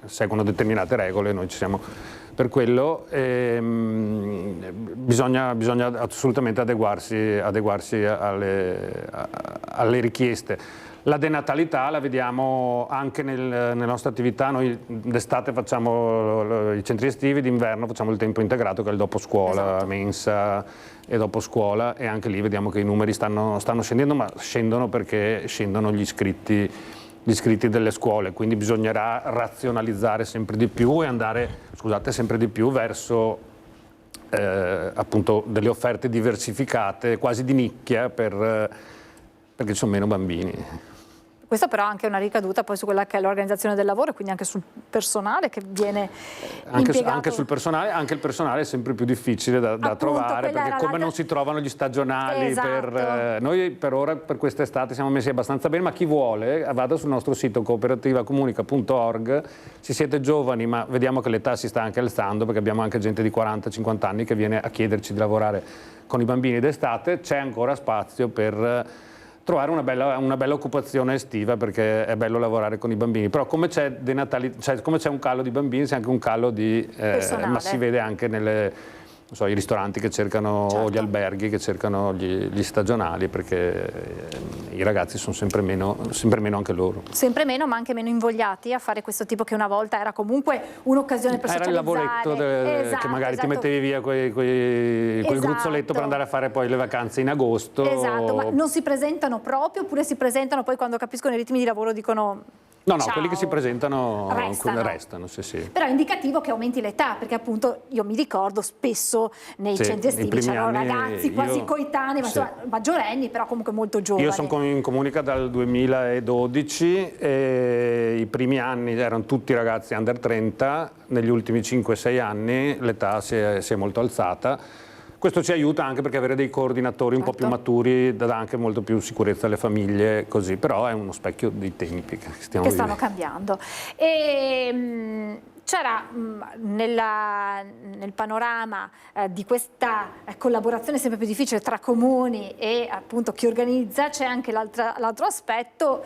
seguono determinate regole, noi ci siamo per quello. Bisogna assolutamente adeguarsi alle richieste. La denatalità la vediamo anche nelle nostre attività, noi d'estate facciamo i centri estivi, d'inverno facciamo il tempo integrato che è il dopo scuola, mensa e dopo scuola, e anche lì vediamo che i numeri stanno scendendo, ma scendono perché scendono gli iscritti delle scuole, quindi bisognerà razionalizzare sempre di più e andare, sempre di più verso appunto delle offerte diversificate, quasi di nicchia, perché ci sono meno bambini. Questo però ha anche una ricaduta poi su quella che è l'organizzazione del lavoro e quindi anche sul personale che viene impiegato. Anche sul personale, anche il personale è sempre più difficile da trovare, perché come non si trovano gli stagionali, noi per ora, per quest'estate siamo messi abbastanza bene, ma chi vuole vada sul nostro sito cooperativacomunica.org, se siete giovani, ma vediamo che l'età si sta anche alzando perché abbiamo anche gente di 40-50 anni che viene a chiederci di lavorare con i bambini d'estate, c'è ancora spazio per trovare una bella occupazione estiva, perché è bello lavorare con i bambini, però come c'è un calo di bambini c'è anche un calo di ma si vede anche i ristoranti che cercano o gli alberghi che cercano gli stagionali, perché i ragazzi sono sempre meno anche loro. Sempre meno, ma anche meno invogliati a fare questo tipo che una volta era comunque un'occasione per socializzare. Era il lavoretto che magari ti mettevi via quel gruzzoletto per andare a fare poi le vacanze in agosto. Esatto, ma non si presentano proprio, oppure si presentano poi quando capiscono i ritmi di lavoro dicono... No, ciao. Quelli che si presentano restano, sì. Però è indicativo che aumenti l'età, perché appunto io mi ricordo spesso nei centri estivi c'erano ragazzi quasi coetanei, ma insomma, maggiorenni, però comunque molto giovani. Io sono in Comunica dal 2012 e i primi anni erano tutti ragazzi under 30, negli ultimi 5-6 anni l'età si è molto alzata. Questo ci aiuta anche perché avere dei coordinatori un po' più maturi dà anche molto più sicurezza alle famiglie, così, però è uno specchio dei tempi che stanno cambiando. C'era nel panorama di questa collaborazione sempre più difficile tra comuni e appunto chi organizza, c'è anche l'altro aspetto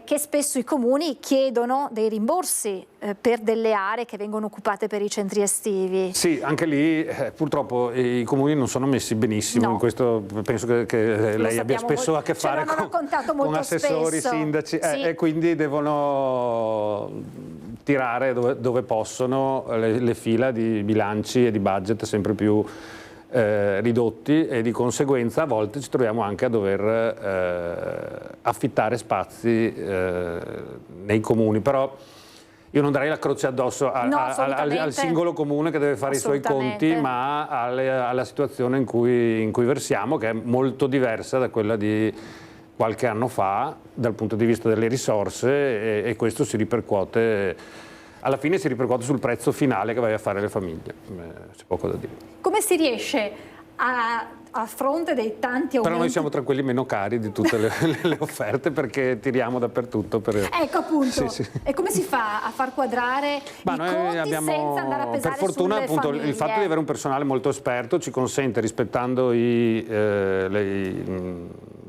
che spesso i comuni chiedono dei rimborsi per delle aree che vengono occupate per i centri estivi. Sì, anche lì purtroppo i comuni non sono messi benissimo, in questo penso che lei abbia spesso a che fare con assessori, sindaci, e quindi devono tirare dove possono le fila di bilanci e di budget sempre più ridotti, e di conseguenza a volte ci troviamo anche a dover affittare spazi nei comuni, però io non darei la croce addosso al singolo comune che deve fare i suoi conti, ma alla situazione in cui versiamo, che è molto diversa da quella di qualche anno fa dal punto di vista delle risorse, e questo si ripercuote, alla fine si ripercuote sul prezzo finale che vai a fare le famiglie, c'è poco da dire. Come si riesce a fronte dei tanti aumenti? Però noi siamo tra quelli meno cari di tutte le offerte, perché tiriamo dappertutto. Ecco appunto, sì. E come si fa a far quadrare i conti senza andare a pesare per fortuna sulle appunto famiglie? Il fatto di avere un personale molto esperto ci consente, rispettando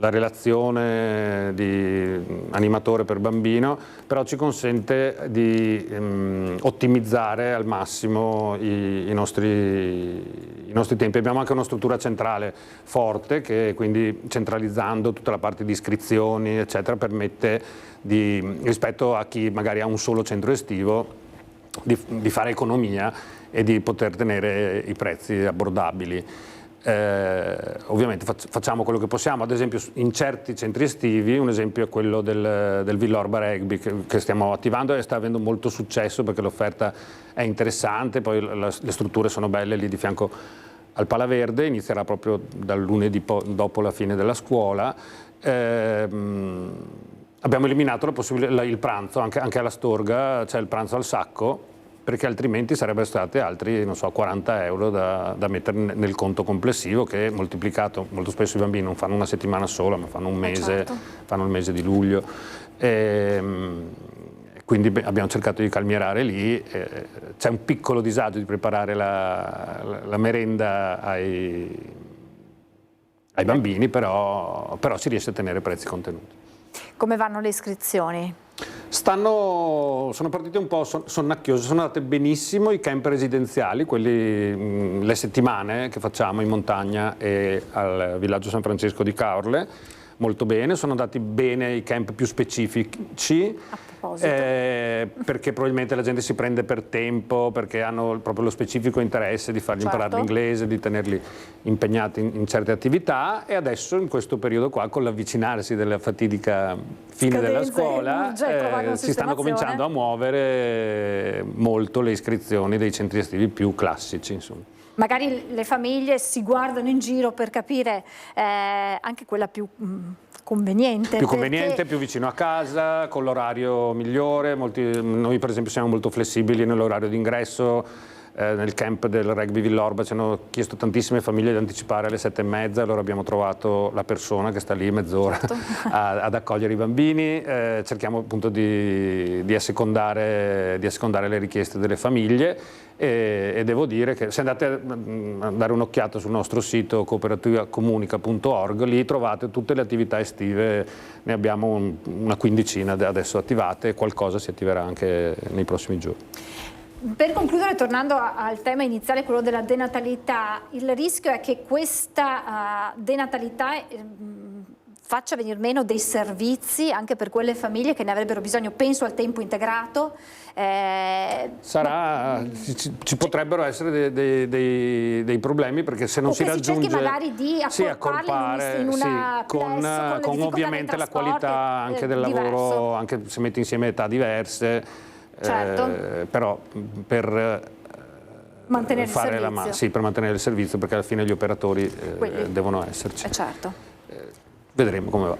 la relazione di animatore per bambino, però ci consente di ottimizzare al massimo i nostri tempi. Abbiamo anche una struttura centrale forte che quindi, centralizzando tutta la parte di iscrizioni eccetera, permette rispetto a chi magari ha un solo centro estivo di fare economia e di poter tenere i prezzi abbordabili. Ovviamente facciamo quello che possiamo, ad esempio in certi centri estivi, un esempio è quello del Villorba Rugby che stiamo attivando e sta avendo molto successo perché l'offerta è interessante, poi le strutture sono belle lì di fianco al Palaverde, inizierà proprio dal lunedì dopo la fine della scuola. Abbiamo eliminato il pranzo, anche alla Storga c'è il pranzo al sacco, perché altrimenti sarebbero stati altri, non so, 40 euro da mettere nel conto complessivo, che moltiplicato, molto spesso i bambini non fanno una settimana sola, ma fanno un mese, certo. Fanno il mese di luglio. Quindi abbiamo cercato di calmierare lì. C'è un piccolo disagio di preparare la merenda ai bambini, però si riesce a tenere prezzi contenuti. Come vanno le iscrizioni? Sono partite un po' sonnacchiose, sono andate benissimo i camp residenziali, quelli, le settimane che facciamo in montagna e al villaggio San Francesco di Caorle, molto bene, sono andati bene i camp più specifici, perché probabilmente la gente si prende per tempo, perché hanno proprio lo specifico interesse di fargli imparare l'inglese, di tenerli impegnati in certe attività, e adesso in questo periodo qua, con l'avvicinarsi della fatidica fine della scuola, si stanno cominciando a muovere molto le iscrizioni dei centri estivi più classici, insomma. Magari le famiglie si guardano in giro per capire anche quella più conveniente. Più conveniente, più vicino a casa, con l'orario migliore. Noi per esempio siamo molto flessibili nell'orario d'ingresso. Nel camp del Rugby Villorba ci hanno chiesto tantissime famiglie di anticipare alle 7:30, allora abbiamo trovato la persona che sta lì mezz'ora ad accogliere i bambini. Cerchiamo appunto di assecondare le richieste delle famiglie, e devo dire che se andate a dare un'occhiata sul nostro sito cooperativacomunica.org, lì trovate tutte le attività estive, ne abbiamo una quindicina adesso attivate, e qualcosa si attiverà anche nei prossimi giorni. Per concludere, tornando al tema iniziale, quello della denatalità, il rischio è che questa denatalità faccia venir meno dei servizi anche per quelle famiglie che ne avrebbero bisogno. Penso al tempo integrato. Ci potrebbero essere dei problemi, perché se non si raggiunge, cerchi magari di accorparli in una con ovviamente la qualità anche del lavoro, anche se metti insieme età diverse. Certo. Però per mantenere per mantenere il servizio, perché alla fine gli operatori devono esserci. Certo. Vedremo come va.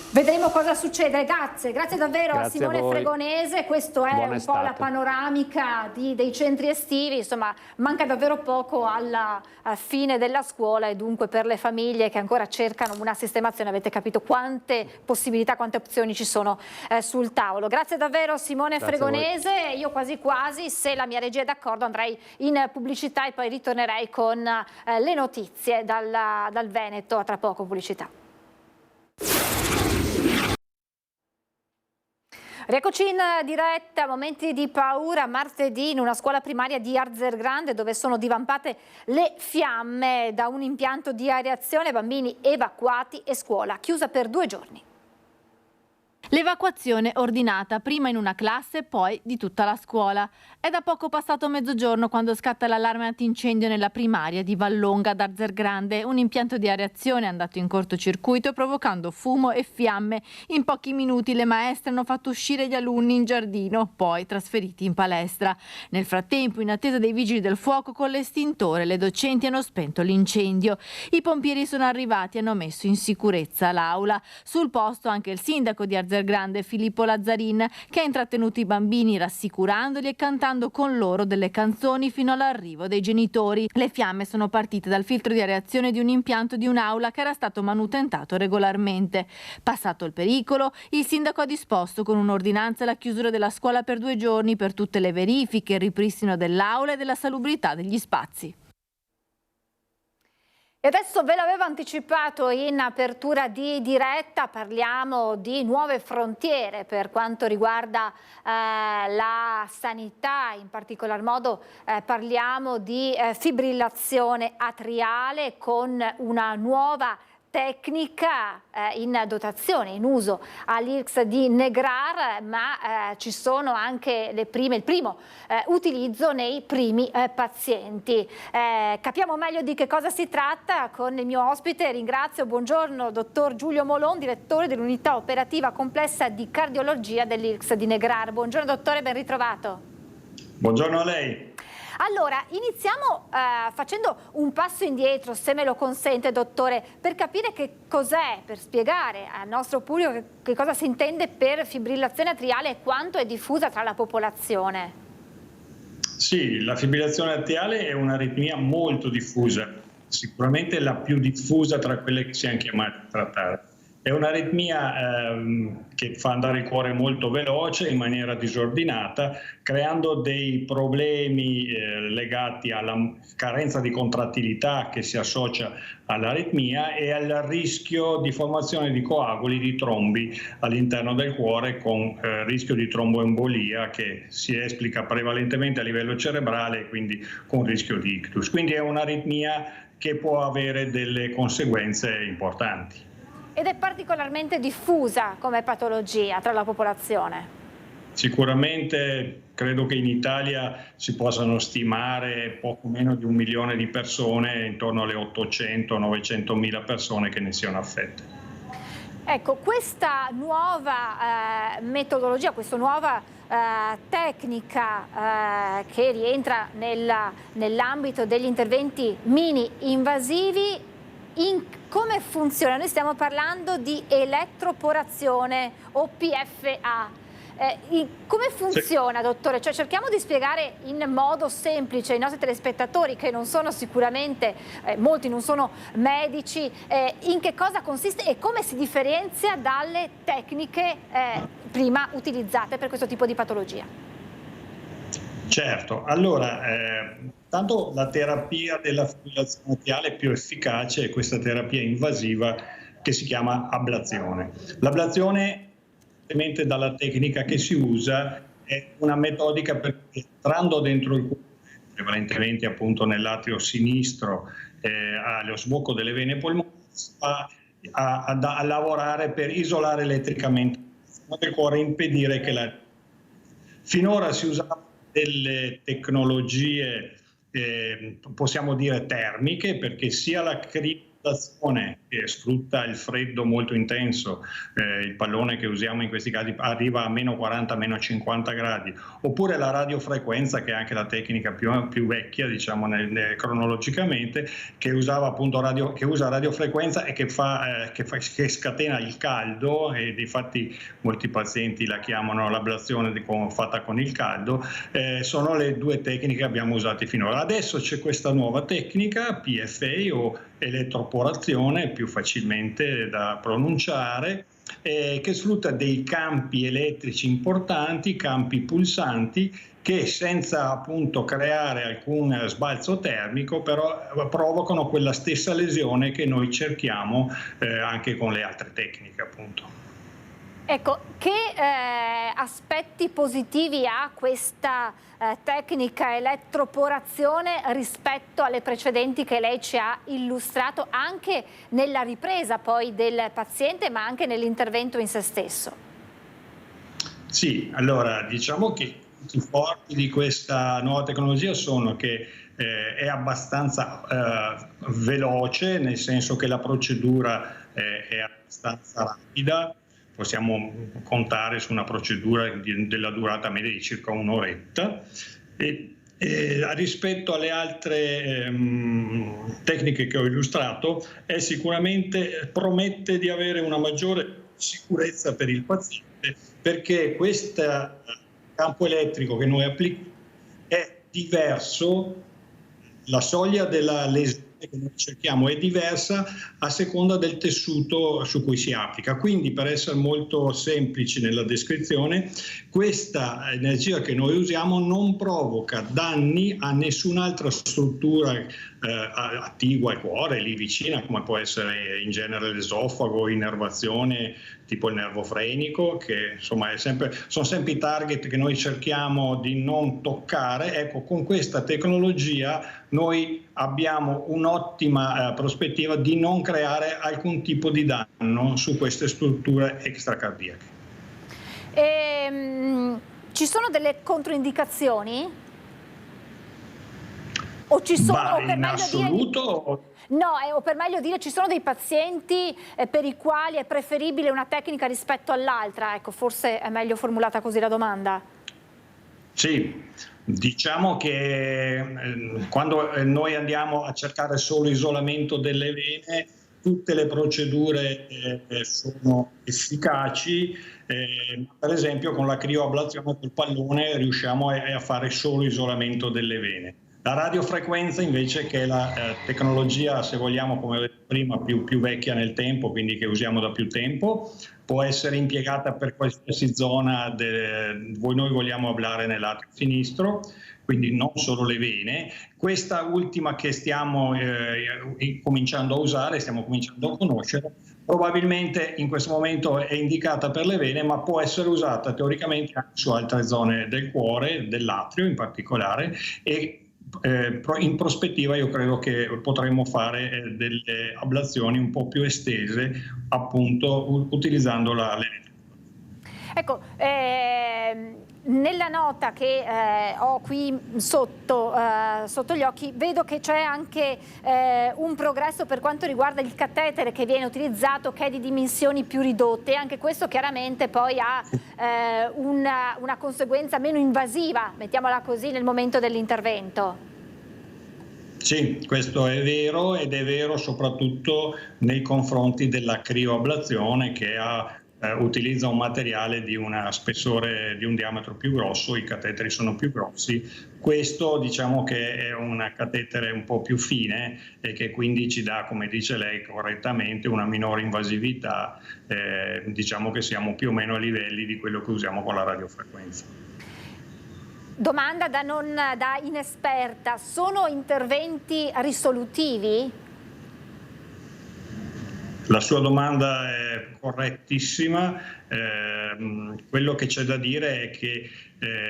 Vedremo cosa succede. Grazie davvero a Simone Fregonese. Questo è Buona un estate. po' la panoramica dei centri estivi. Insomma, manca davvero poco alla fine della scuola, e dunque per le famiglie che ancora cercano una sistemazione avete capito quante possibilità, quante opzioni ci sono sul tavolo. Grazie davvero Simone Fregonese. Io quasi quasi, se la mia regia è d'accordo, andrei in pubblicità e poi ritornerei con le notizie dal Veneto. A tra poco, pubblicità. Rieccoci in diretta, momenti di paura martedì in una scuola primaria di Arzergrande, dove sono divampate le fiamme da un impianto di areazione, bambini evacuati e scuola chiusa per 2 giorni. L'evacuazione ordinata prima in una classe, poi di tutta la scuola. È da poco passato mezzogiorno quando scatta l'allarme antincendio nella primaria di Vallonga d'Arzergrande. Un impianto di areazione è andato in cortocircuito provocando fumo e fiamme. In pochi minuti le maestre hanno fatto uscire gli alunni in giardino, poi trasferiti in palestra. Nel frattempo, in attesa dei vigili del fuoco con l'estintore, le docenti hanno spento l'incendio. I pompieri sono arrivati e hanno messo in sicurezza l'aula. Sul posto anche il sindaco di Arzergrande, Filippo Lazzarin, che ha intrattenuto i bambini rassicurandoli e cantando con loro delle canzoni fino all'arrivo dei genitori. Le fiamme sono partite dal filtro di areazione di un impianto di un'aula che era stato manutentato regolarmente. Passato il pericolo, il sindaco ha disposto con un'ordinanza la chiusura della scuola per 2 giorni per tutte le verifiche, il ripristino dell'aula e della salubrità degli spazi. E adesso ve l'avevo anticipato in apertura di diretta, parliamo di nuove frontiere per quanto riguarda la sanità, in particolar modo parliamo di fibrillazione atriale con una nuova tecnica in dotazione, in uso all'IRCCS di Negrar, ma ci sono anche il primo utilizzo nei primi pazienti. Capiamo meglio di che cosa si tratta con il mio ospite. Ringrazio, buongiorno, dottor Giulio Molon, direttore dell'unità operativa complessa di cardiologia dell'IRCCS di Negrar. Buongiorno dottore, ben ritrovato. Buongiorno a lei. Allora, iniziamo facendo un passo indietro, se me lo consente, dottore, per capire che cos'è, per spiegare al nostro pubblico che cosa si intende per fibrillazione atriale e quanto è diffusa tra la popolazione. Sì, la fibrillazione atriale è un'aritmia molto diffusa, sicuramente la più diffusa tra quelle che siamo chiamati a trattare. È un'aritmia che fa andare il cuore molto veloce, in maniera disordinata, creando dei problemi legati alla carenza di contrattilità che si associa all'aritmia e al rischio di formazione di coaguli, di trombi all'interno del cuore, con rischio di tromboembolia che si esplica prevalentemente a livello cerebrale e quindi con rischio di ictus. Quindi è un'aritmia che può avere delle conseguenze importanti. Ed è particolarmente diffusa come patologia tra la popolazione? Sicuramente credo che in Italia si possano stimare poco meno di 1 milione di persone, intorno alle 800-900 mila persone che ne siano affette. Ecco, questa nuova metodologia, questa nuova tecnica che rientra nell'ambito degli interventi mini-invasivi, come funziona? Noi stiamo parlando di elettroporazione o PFA. Come funziona, dottore? Cioè, cerchiamo di spiegare in modo semplice ai nostri telespettatori, che non sono sicuramente, molti non sono medici, in che cosa consiste e come si differenzia dalle tecniche prima utilizzate per questo tipo di patologia. Certo, allora, tanto la terapia della fibrillazione atriale più efficace è questa terapia invasiva che si chiama ablazione. L'ablazione, ovviamente dalla tecnica che si usa, è una metodica per entrando dentro il cuore, prevalentemente appunto nell'atrio sinistro, allo sbocco delle vene polmonari, a lavorare per isolare elettricamente il cuore e impedire che la... Finora si usava delle tecnologie, possiamo dire termiche, perché sia la criostazione, che sfrutta il freddo molto intenso, il pallone che usiamo in questi casi arriva a meno 40, meno 50 gradi, oppure la radiofrequenza, che è anche la tecnica più vecchia, diciamo cronologicamente, che usava appunto che usa radiofrequenza e che scatena il caldo, e difatti molti pazienti la chiamano l'ablazione fatta con il caldo. Sono le due tecniche che abbiamo usate finora. Adesso c'è questa nuova tecnica, PFA o elettroporazione, più facilmente da pronunciare, che sfrutta dei campi elettrici importanti, campi pulsanti, che senza appunto creare alcun sbalzo termico però provocano quella stessa lesione che noi cerchiamo anche con le altre tecniche, appunto. Ecco, che aspetti positivi ha questa tecnica elettroporazione rispetto alle precedenti che lei ci ha illustrato, anche nella ripresa poi del paziente, ma anche nell'intervento in se stesso? Sì, allora diciamo che i punti forti di questa nuova tecnologia sono che è abbastanza veloce, nel senso che la procedura è abbastanza rapida. Possiamo contare su una procedura della durata media di circa un'oretta. Rispetto alle altre tecniche che ho illustrato, sicuramente promette di avere una maggiore sicurezza per il paziente, perché questo campo elettrico che noi applichiamo è diverso, la soglia della lesione che noi cerchiamo è diversa a seconda del tessuto su cui si applica. Quindi, per essere molto semplici nella descrizione, questa energia che noi usiamo non provoca danni a nessun'altra struttura attigua al cuore, lì vicina, come può essere in genere l'esofago, innervazione tipo il nervo frenico, che insomma sono sempre i target che noi cerchiamo di non toccare. Ecco, con questa tecnologia noi abbiamo un'ottima prospettiva di non creare alcun tipo di danno su queste strutture extracardiache. Ci sono delle controindicazioni? O ci sono, in assoluto? O per meglio dire, ci sono dei pazienti per i quali è preferibile una tecnica rispetto all'altra? Ecco, forse è meglio formulata così la domanda. Sì, diciamo che quando noi andiamo a cercare solo isolamento delle vene, tutte le procedure sono efficaci, per esempio con la crioablazione del pallone riusciamo a fare solo isolamento delle vene. La radiofrequenza invece, che è la tecnologia, se vogliamo, come ho detto prima, più vecchia nel tempo, quindi che usiamo da più tempo, può essere impiegata per qualsiasi zona, noi vogliamo ablare nell'atrio sinistro, quindi non solo le vene. Questa ultima che stiamo cominciando a usare, stiamo cominciando a conoscere, probabilmente in questo momento è indicata per le vene, ma può essere usata teoricamente anche su altre zone del cuore, dell'atrio in particolare, e in prospettiva io credo che potremmo fare delle ablazioni un po' più estese, appunto utilizzando l'elettrodo. Ecco, nella nota che ho qui sotto gli occhi vedo che c'è anche un progresso per quanto riguarda il catetere che viene utilizzato, che è di dimensioni più ridotte. Anche questo chiaramente poi ha una conseguenza meno invasiva, mettiamola così, nel momento dell'intervento. Sì, questo è vero, ed è vero soprattutto nei confronti della crioablazione, che utilizza un materiale di una spessore, di un diametro più grosso, i cateteri sono più grossi. Questo diciamo che è un catetere un po' più fine e che quindi ci dà, come dice lei correttamente, una minore invasività. Diciamo che siamo più o meno a livelli di quello che usiamo con la radiofrequenza. Domanda da inesperta: sono interventi risolutivi? La sua domanda è correttissima. Quello che c'è da dire è che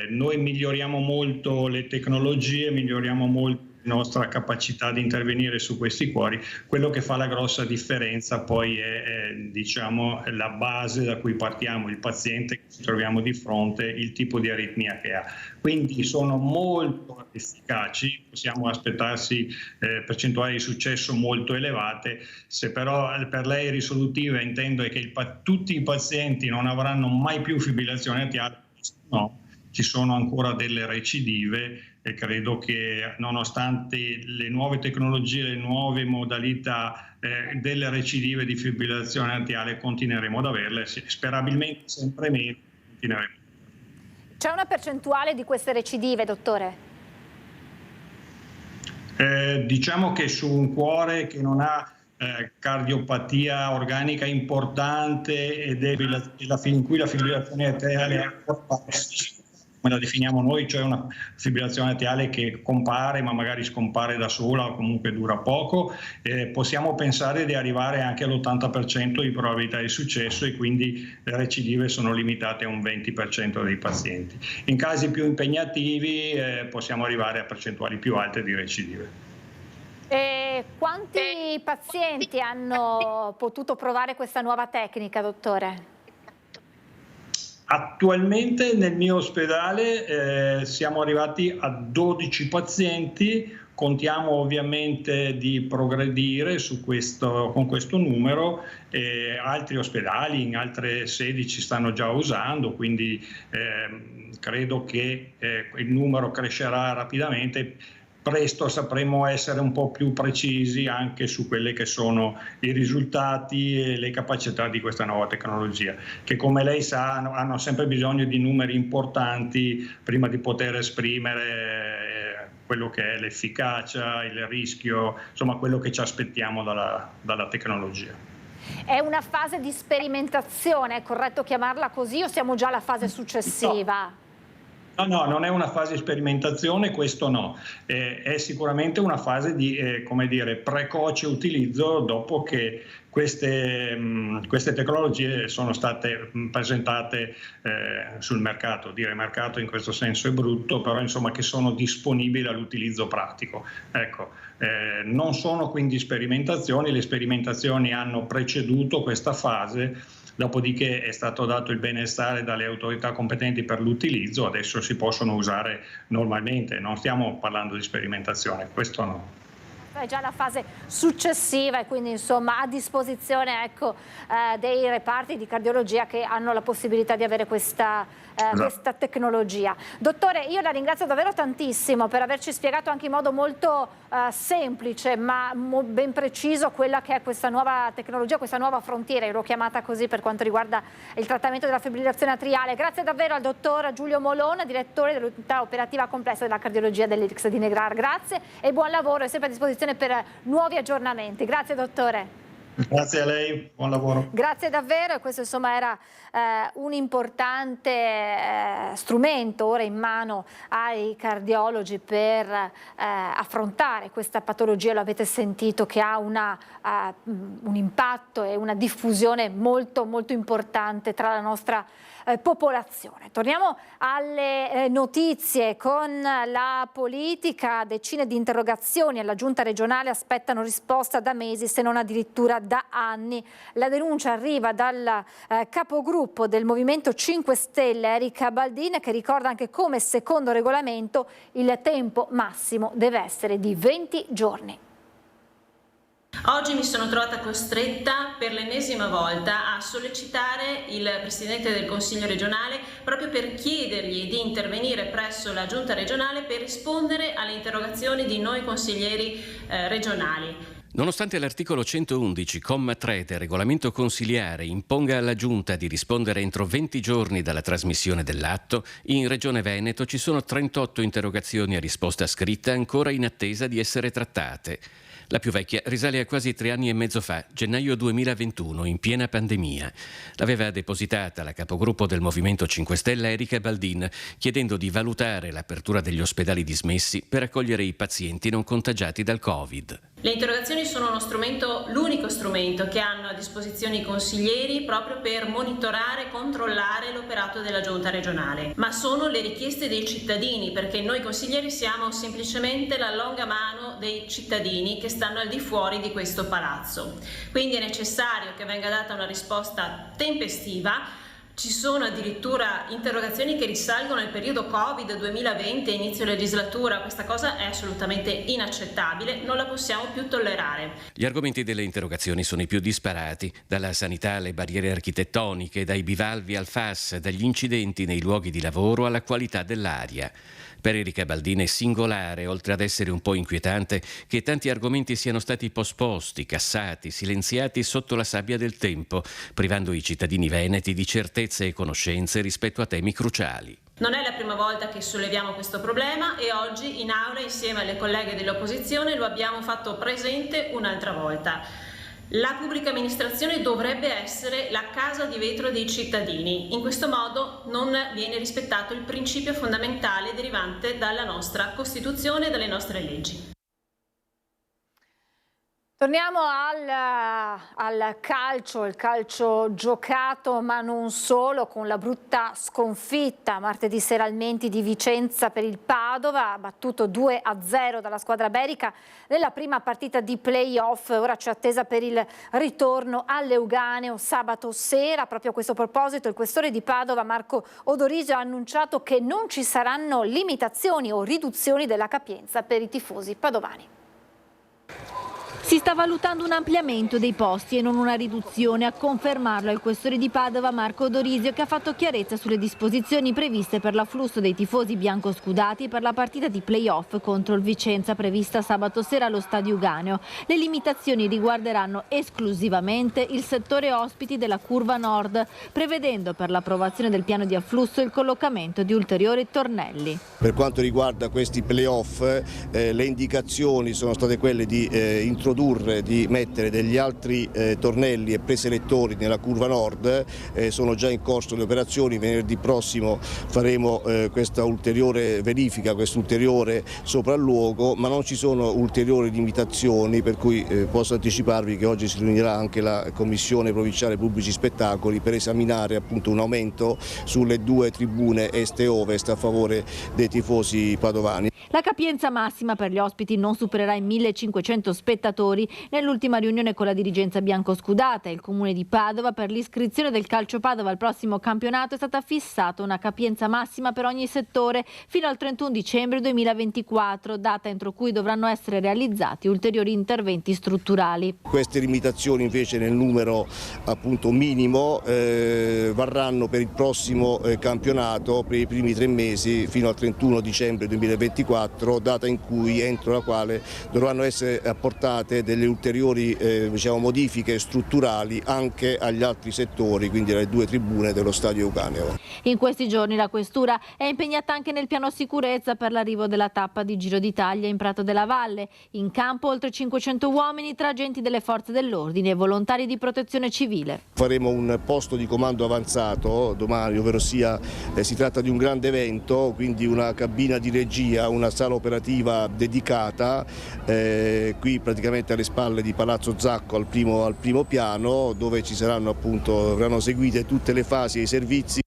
noi miglioriamo molto le tecnologie, miglioriamo molto la nostra capacità di intervenire su questi cuori. Quello che fa la grossa differenza poi è diciamo, la base da cui partiamo, il paziente che ci troviamo di fronte, il tipo di aritmia che ha. Quindi sono molto efficaci, possiamo aspettarsi percentuali di successo molto elevate. Se però per lei risolutiva intendo è che tutti i pazienti non avranno mai più fibrillazione atriale, no, ci sono ancora delle recidive, e credo che nonostante le nuove tecnologie, le nuove modalità delle recidive di fibrillazione atriale continueremo ad averle, sperabilmente sempre meno continueremo. C'è una percentuale di queste recidive, dottore? Diciamo che su un cuore che non ha cardiopatia organica importante ed è in cui la fibrillazione atriale è ancora bassa, come la definiamo noi, cioè una fibrillazione atriale che compare ma magari scompare da sola o comunque dura poco, possiamo pensare di arrivare anche all'80% di probabilità di successo, e quindi le recidive sono limitate a un 20% dei pazienti. In casi più impegnativi possiamo arrivare a percentuali più alte di recidive. Quanti pazienti hanno potuto provare questa nuova tecnica, dottore? Attualmente nel mio ospedale siamo arrivati a 12 pazienti, contiamo ovviamente di progredire con questo numero, altri ospedali in altre sedi ci stanno già usando, quindi credo che il numero crescerà rapidamente. Presto sapremo essere un po' più precisi anche su quelli che sono i risultati e le capacità di questa nuova tecnologia, che come lei sa hanno sempre bisogno di numeri importanti prima di poter esprimere quello che è l'efficacia, il rischio, insomma quello che ci aspettiamo dalla tecnologia. È una fase di sperimentazione, è corretto chiamarla così, o siamo già alla fase successiva? No, non è una fase di sperimentazione, questo no. È sicuramente una fase di precoce utilizzo dopo che queste tecnologie sono state presentate sul mercato. Dire mercato in questo senso è brutto, però insomma che sono disponibili all'utilizzo pratico. Ecco, non sono quindi sperimentazioni, le sperimentazioni hanno preceduto questa fase. Dopodiché è stato dato il benestare dalle autorità competenti per l'utilizzo, adesso si possono usare normalmente, non stiamo parlando di sperimentazione, questo no. È già la fase successiva e quindi insomma a disposizione dei reparti di cardiologia che hanno la possibilità di avere questa tecnologia. Dottore, io la ringrazio davvero tantissimo per averci spiegato anche in modo molto semplice ma ben preciso quella che è questa nuova tecnologia, questa nuova frontiera, io l'ho chiamata così per quanto riguarda il trattamento della fibrillazione atriale. Grazie davvero al dottor Giulio Molona, direttore dell'unità operativa complessa della cardiologia dell'IRCCS di Negrar. Grazie e buon lavoro, è sempre a disposizione per nuovi aggiornamenti. Grazie dottore. Grazie a lei, buon lavoro. Grazie davvero, e questo insomma era un importante strumento ora in mano ai cardiologi per affrontare questa patologia. Lo avete sentito che ha un impatto e una diffusione molto molto importante tra la nostra popolazione. Torniamo alle notizie con la politica. Decine di interrogazioni alla giunta regionale aspettano risposta da mesi, se non addirittura da anni. La denuncia arriva dal capogruppo del Movimento 5 Stelle Erika Baldin, che ricorda anche come secondo regolamento il tempo massimo deve essere di 20 giorni. Oggi mi sono trovata costretta per l'ennesima volta a sollecitare il Presidente del Consiglio regionale proprio per chiedergli di intervenire presso la Giunta regionale per rispondere alle interrogazioni di noi consiglieri regionali. Nonostante l'articolo 111, comma 3 del regolamento consiliare imponga alla Giunta di rispondere entro 20 giorni dalla trasmissione dell'atto, in Regione Veneto ci sono 38 interrogazioni a risposta scritta ancora in attesa di essere trattate. La più vecchia risale a quasi 3 anni e mezzo fa, gennaio 2021, in piena pandemia. L'aveva depositata la capogruppo del Movimento 5 Stelle Erika Baldin, chiedendo di valutare l'apertura degli ospedali dismessi per accogliere i pazienti non contagiati dal Covid. Le interrogazioni sono l'unico strumento che hanno a disposizione i consiglieri proprio per monitorare e controllare l'operato della Giunta regionale. Ma sono le richieste dei cittadini, perché noi consiglieri siamo semplicemente la longa mano dei cittadini che stanno al di fuori di questo palazzo. Quindi è necessario che venga data una risposta tempestiva. Ci sono addirittura interrogazioni che risalgono al periodo Covid 2020 a inizio legislatura. Questa cosa è assolutamente inaccettabile, non la possiamo più tollerare. Gli argomenti delle interrogazioni sono i più disparati, dalla sanità alle barriere architettoniche, dai bivalvi al FAS, dagli incidenti nei luoghi di lavoro alla qualità dell'aria. Per Erika Baldin è singolare, oltre ad essere un po' inquietante, che tanti argomenti siano stati posposti, cassati, silenziati sotto la sabbia del tempo, privando i cittadini veneti di certezze e conoscenze rispetto a temi cruciali. Non è la prima volta che solleviamo questo problema e oggi in aula insieme alle colleghe dell'opposizione lo abbiamo fatto presente un'altra volta. La pubblica amministrazione dovrebbe essere la casa di vetro dei cittadini. In questo modo non viene rispettato il principio fondamentale derivante dalla nostra Costituzione e dalle nostre leggi. Torniamo al calcio, il calcio giocato ma non solo, con la brutta sconfitta martedì sera al Menti di Vicenza per il Padova, battuto 2-0 dalla squadra berica nella prima partita di play-off. Ora c'è attesa per il ritorno all'Euganeo sabato sera. Proprio a questo proposito il questore di Padova Marco Odorisio ha annunciato che non ci saranno limitazioni o riduzioni della capienza per i tifosi padovani. Si sta valutando un ampliamento dei posti e non una riduzione, a confermarlo il questore di Padova Marco Odorisio, che ha fatto chiarezza sulle disposizioni previste per l'afflusso dei tifosi biancoscudati per la partita di play-off contro il Vicenza prevista sabato sera allo Stadio Euganeo. Le limitazioni riguarderanno esclusivamente il settore ospiti della curva nord, prevedendo per l'approvazione del piano di afflusso il collocamento di ulteriori tornelli. Per quanto riguarda questi play-off, le indicazioni sono state quelle di introdurre produrre di mettere degli altri tornelli e preselettori nella curva nord, sono già in corso le operazioni, venerdì prossimo faremo questa ulteriore verifica, questo ulteriore sopralluogo, ma non ci sono ulteriori limitazioni, per cui posso anticiparvi che oggi si riunirà anche la Commissione Provinciale Pubblici Spettacoli per esaminare appunto un aumento sulle 2 tribune est e ovest a favore dei tifosi padovani. La capienza massima per gli ospiti non supererà i 1.500 spettatori. Nell'ultima riunione con la dirigenza biancoscudata e il Comune di Padova, per l'iscrizione del Calcio Padova al prossimo campionato è stata fissata una capienza massima per ogni settore fino al 31 dicembre 2024, data entro cui dovranno essere realizzati ulteriori interventi strutturali. Queste limitazioni invece nel numero appunto minimo varranno per il prossimo campionato per i primi 3 mesi fino al 31 dicembre 2024, data in cui entro la quale dovranno essere apportate delle ulteriori modifiche strutturali anche agli altri settori, quindi alle 2 tribune dello stadio Eucaneo. In questi giorni la Questura è impegnata anche nel piano sicurezza per l'arrivo della tappa di Giro d'Italia in Prato della Valle. In campo oltre 500 uomini tra agenti delle forze dell'ordine e volontari di protezione civile. Faremo un posto di comando avanzato domani, ovvero sia si tratta di un grande evento, quindi una cabina di regia, una sala operativa dedicata qui praticamente alle spalle di Palazzo Zacco al primo piano, dove ci saranno appunto, verranno seguite tutte le fasi e i servizi.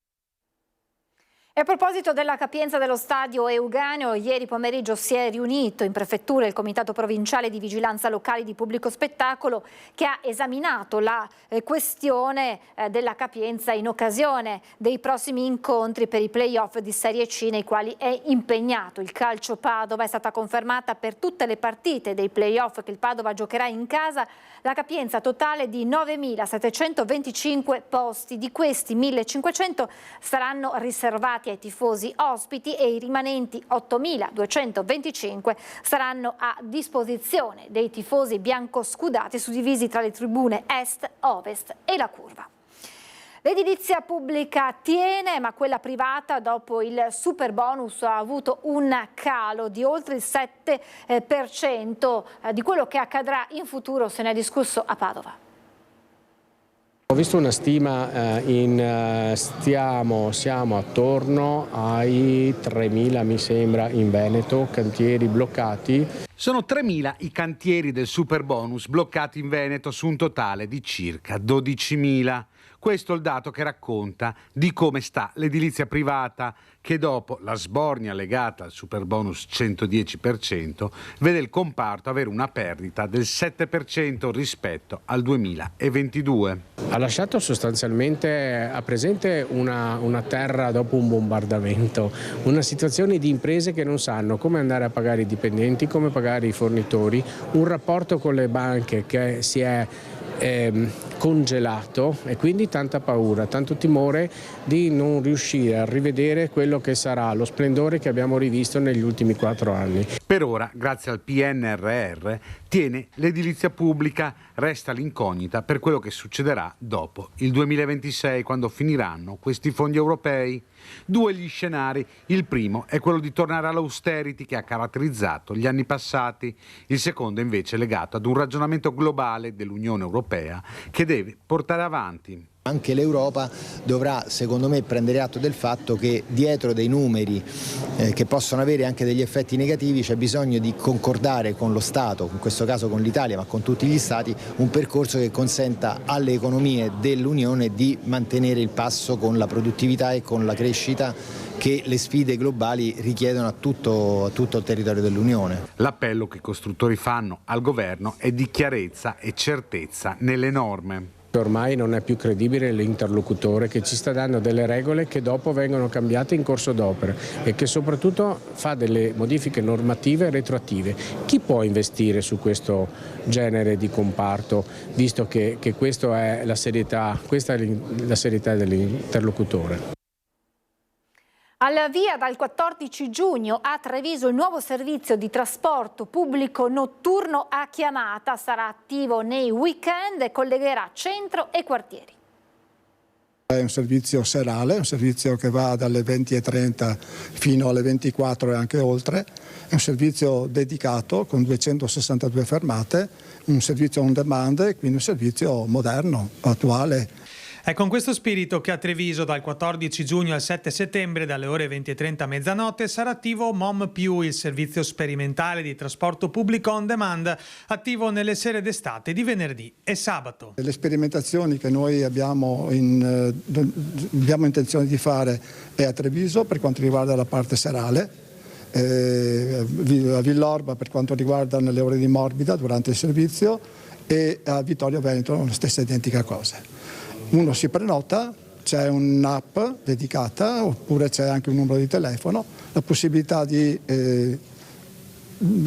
E a proposito della capienza dello stadio Euganeo, ieri pomeriggio si è riunito in prefettura il Comitato Provinciale di Vigilanza Locali di Pubblico Spettacolo, che ha esaminato la questione della capienza in occasione dei prossimi incontri per i play-off di Serie C nei quali è impegnato il Calcio Padova. È stata confermata per tutte le partite dei play-off che il Padova giocherà in casa la capienza totale di 9.725 posti. Di questi 1.500 saranno riservati ai tifosi ospiti e i rimanenti 8.225 saranno a disposizione dei tifosi biancoscudati, suddivisi tra le tribune est, ovest e la curva. L'edilizia pubblica tiene, ma quella privata dopo il super bonus ha avuto un calo di oltre il 7% di quello che accadrà in futuro. Se ne è discusso a Padova. Ho visto una stima, siamo attorno ai 3.000 mi sembra in Veneto, cantieri bloccati. Sono 3.000 i cantieri del super bonus bloccati in Veneto su un totale di circa 12.000. Questo è il dato che racconta di come sta l'edilizia privata, che dopo la sbornia legata al superbonus 110% vede il comparto avere una perdita del 7% rispetto al 2022. Ha lasciato sostanzialmente a presente una terra dopo un bombardamento, una situazione di imprese che non sanno come andare a pagare i dipendenti, come pagare i fornitori, un rapporto con le banche che si è congelato e quindi tanta paura, tanto timore di non riuscire a rivedere quello che sarà lo splendore che abbiamo rivisto negli ultimi 4 anni. Per ora, grazie al PNRR, tiene l'edilizia pubblica, resta l'incognita per quello che succederà dopo il 2026, quando finiranno questi fondi europei. 2 gli scenari, il primo è quello di tornare all'austerity che ha caratterizzato gli anni passati, il secondo invece è legato ad un ragionamento globale dell'Unione Europea che deve portare avanti. Anche l'Europa dovrà, secondo me, prendere atto del fatto che dietro dei numeri che possono avere anche degli effetti negativi c'è bisogno di concordare con lo Stato, in questo caso con l'Italia, ma con tutti gli Stati, un percorso che consenta alle economie dell'Unione di mantenere il passo con la produttività e con la crescita che le sfide globali richiedono a tutto il territorio dell'Unione. L'appello che i costruttori fanno al governo è di chiarezza e certezza nelle norme. Ormai non è più credibile l'interlocutore che ci sta dando delle regole che dopo vengono cambiate in corso d'opera e che soprattutto fa delle modifiche normative retroattive. Chi può investire su questo genere di comparto, visto che questa è la serietà dell'interlocutore? Al via dal 14 giugno a Treviso il nuovo servizio di trasporto pubblico notturno a chiamata. Sarà attivo nei weekend e collegherà centro e quartieri. È un servizio serale, un servizio che va dalle 20:30 fino alle 24 e anche oltre. È un servizio dedicato con 262 fermate, un servizio on demand, quindi un servizio moderno, attuale. È con questo spirito che a Treviso dal 14 giugno al 7 settembre dalle ore 20:30 a mezzanotte sarà attivo MOM+, il servizio sperimentale di trasporto pubblico on demand, attivo nelle sere d'estate di venerdì e sabato. Le sperimentazioni che noi abbiamo intenzione di fare è a Treviso per quanto riguarda la parte serale, a Villorba per quanto riguarda le ore di morbida durante il servizio e a Vittorio Veneto la stessa identica cosa. Uno si prenota, c'è un'app dedicata oppure c'è anche un numero di telefono, la possibilità di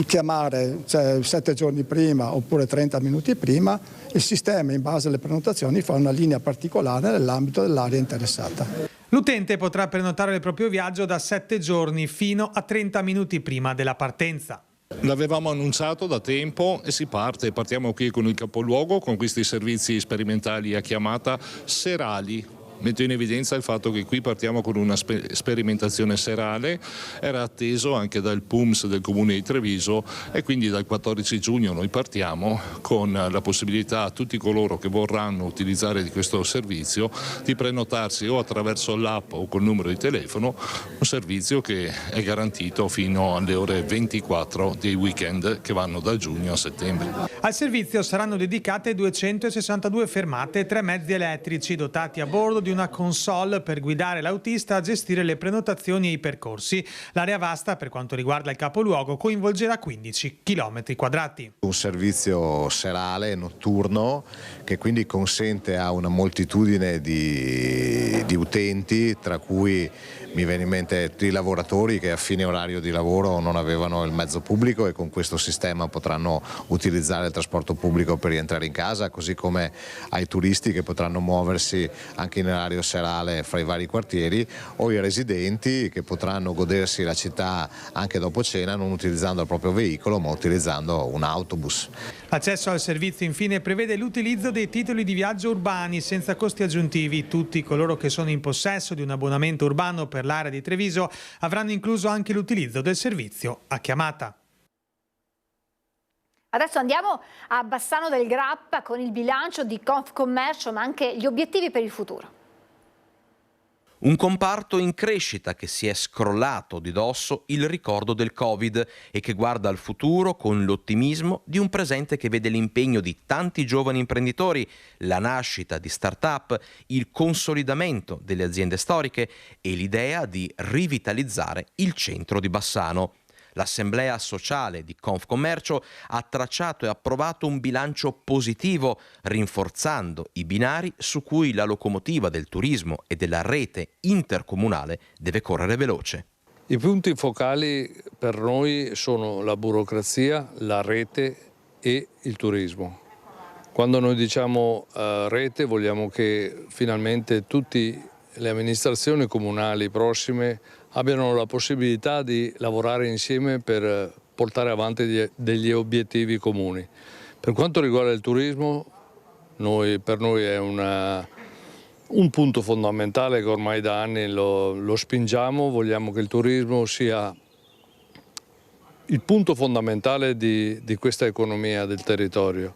chiamare 7 giorni prima oppure 30 minuti prima, il sistema in base alle prenotazioni fa una linea particolare nell'ambito dell'area interessata. L'utente potrà prenotare il proprio viaggio da 7 giorni fino a 30 minuti prima della partenza. L'avevamo annunciato da tempo e partiamo qui con il capoluogo con questi servizi sperimentali a chiamata serali. Metto in evidenza il fatto che qui partiamo con una sperimentazione serale, era atteso anche dal PUMS del Comune di Treviso e quindi dal 14 giugno noi partiamo con la possibilità a tutti coloro che vorranno utilizzare di questo servizio di prenotarsi o attraverso l'app o col numero di telefono, un servizio che è garantito fino alle ore 24 dei weekend che vanno da giugno a settembre. Al servizio saranno dedicate 262 fermate e 3 mezzi elettrici dotati a bordo di una console per guidare l'autista a gestire le prenotazioni e i percorsi. L'area vasta per quanto riguarda il capoluogo coinvolgerà 15 km². Un servizio serale, notturno, che quindi consente a una moltitudine di utenti, tra cui mi viene in mente i lavoratori che a fine orario di lavoro non avevano il mezzo pubblico e con questo sistema potranno utilizzare il trasporto pubblico per rientrare in casa, così come ai turisti che potranno muoversi anche in orario serale fra i vari quartieri, o i residenti che potranno godersi la città anche dopo cena non utilizzando il proprio veicolo ma utilizzando un autobus. L'accesso al servizio infine prevede l'utilizzo dei titoli di viaggio urbani senza costi aggiuntivi. Tutti coloro che sono in possesso di un abbonamento urbano per l'area di Treviso avranno incluso anche l'utilizzo del servizio a chiamata. Adesso andiamo a Bassano del Grappa con il bilancio di Confcommercio ma anche gli obiettivi per il futuro. Un comparto in crescita che si è scrollato di dosso il ricordo del Covid e che guarda al futuro con l'ottimismo di un presente che vede l'impegno di tanti giovani imprenditori, la nascita di start-up, il consolidamento delle aziende storiche e l'idea di rivitalizzare il centro di Bassano. L'assemblea sociale di Confcommercio ha tracciato e approvato un bilancio positivo, rinforzando i binari su cui la locomotiva del turismo e della rete intercomunale deve correre veloce. I punti focali per noi sono la burocrazia, la rete e il turismo. Quando noi diciamo rete vogliamo che finalmente tutte le amministrazioni comunali prossime abbiano la possibilità di lavorare insieme per portare avanti degli obiettivi comuni. Per quanto riguarda il turismo, per noi è un punto fondamentale che ormai da anni lo spingiamo, vogliamo che il turismo sia il punto fondamentale di questa economia del territorio.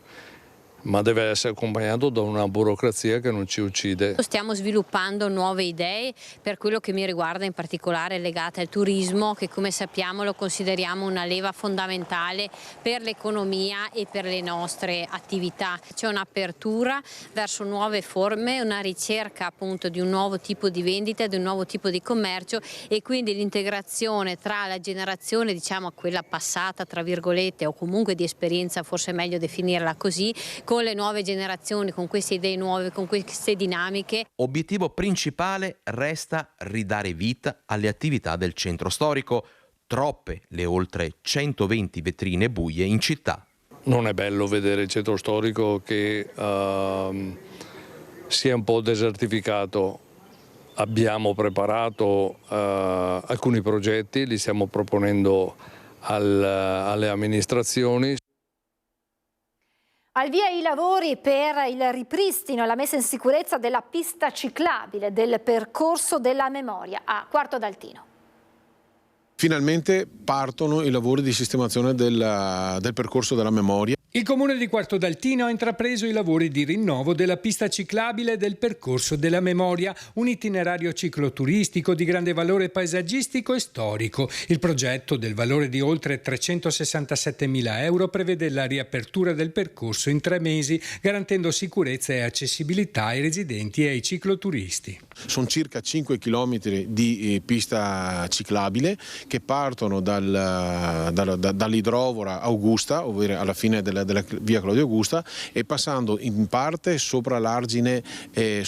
Ma deve essere accompagnato da una burocrazia che non ci uccide. Stiamo sviluppando nuove idee per quello che mi riguarda, in particolare legate al turismo, che come sappiamo lo consideriamo una leva fondamentale per l'economia e per le nostre attività. C'è un'apertura verso nuove forme, una ricerca appunto di un nuovo tipo di vendita, di un nuovo tipo di commercio e quindi l'integrazione tra la generazione, diciamo quella passata tra virgolette o comunque di esperienza, forse è meglio definirla così, con le nuove generazioni, con queste idee nuove, con queste dinamiche. Obiettivo principale resta ridare vita alle attività del centro storico, troppe le oltre 120 vetrine buie in città. Non è bello vedere il centro storico che sia un po' desertificato. Abbiamo preparato alcuni progetti, li stiamo proponendo alle amministrazioni. Al via i lavori per il ripristino e la messa in sicurezza della pista ciclabile del percorso della memoria a Quarto d'Altino. Finalmente partono i lavori di sistemazione del percorso della memoria. Il comune di Quarto d'Altino ha intrapreso i lavori di rinnovo della pista ciclabile del percorso della memoria, un itinerario cicloturistico di grande valore paesaggistico e storico. Il progetto, del valore di oltre 367.000 euro, prevede la riapertura del percorso in 3 mesi, garantendo sicurezza e accessibilità ai residenti e ai cicloturisti. Sono circa 5 chilometri di pista ciclabile che partono dall'idrovora Augusta, ovvero alla fine della via Claudio Augusta, e passando in parte sopra l'argine e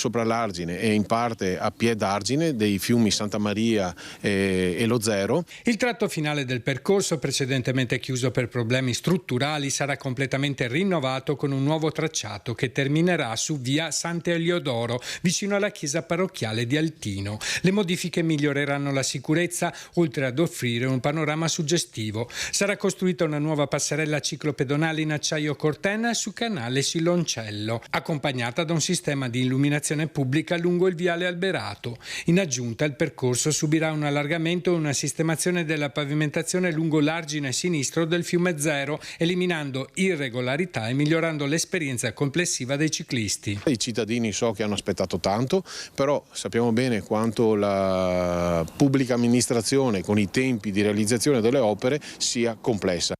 in parte a pied-argine dei fiumi Santa Maria e lo Zero. Il tratto finale del percorso, precedentemente chiuso per problemi strutturali, sarà completamente rinnovato con un nuovo tracciato che terminerà su via Sant'Eliodoro, vicino alla chiesa parrocchiale di Altino. Le modifiche miglioreranno la sicurezza, oltre ad offrire un panorama suggestivo. Sarà costruita una nuova passerella ciclopedonale in acciaio Corten su canale Siloncello, accompagnata da un sistema di illuminazione pubblica lungo il viale Alberato. In aggiunta, il percorso subirà un allargamento e una sistemazione della pavimentazione lungo l'argine sinistro del fiume Zero, eliminando irregolarità e migliorando l'esperienza complessiva dei ciclisti. I cittadini so che hanno aspettato tanto, però sappiamo bene quanto la pubblica amministrazione con i tempi di realizzazione delle opere sia complessa.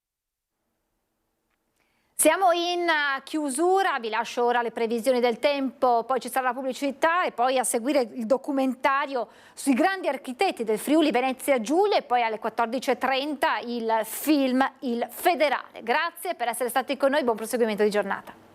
Siamo in chiusura, vi lascio ora le previsioni del tempo, poi ci sarà la pubblicità e poi a seguire il documentario sui grandi architetti del Friuli Venezia Giulia e poi alle 14:30 il film Il Federale. Grazie per essere stati con noi, buon proseguimento di giornata.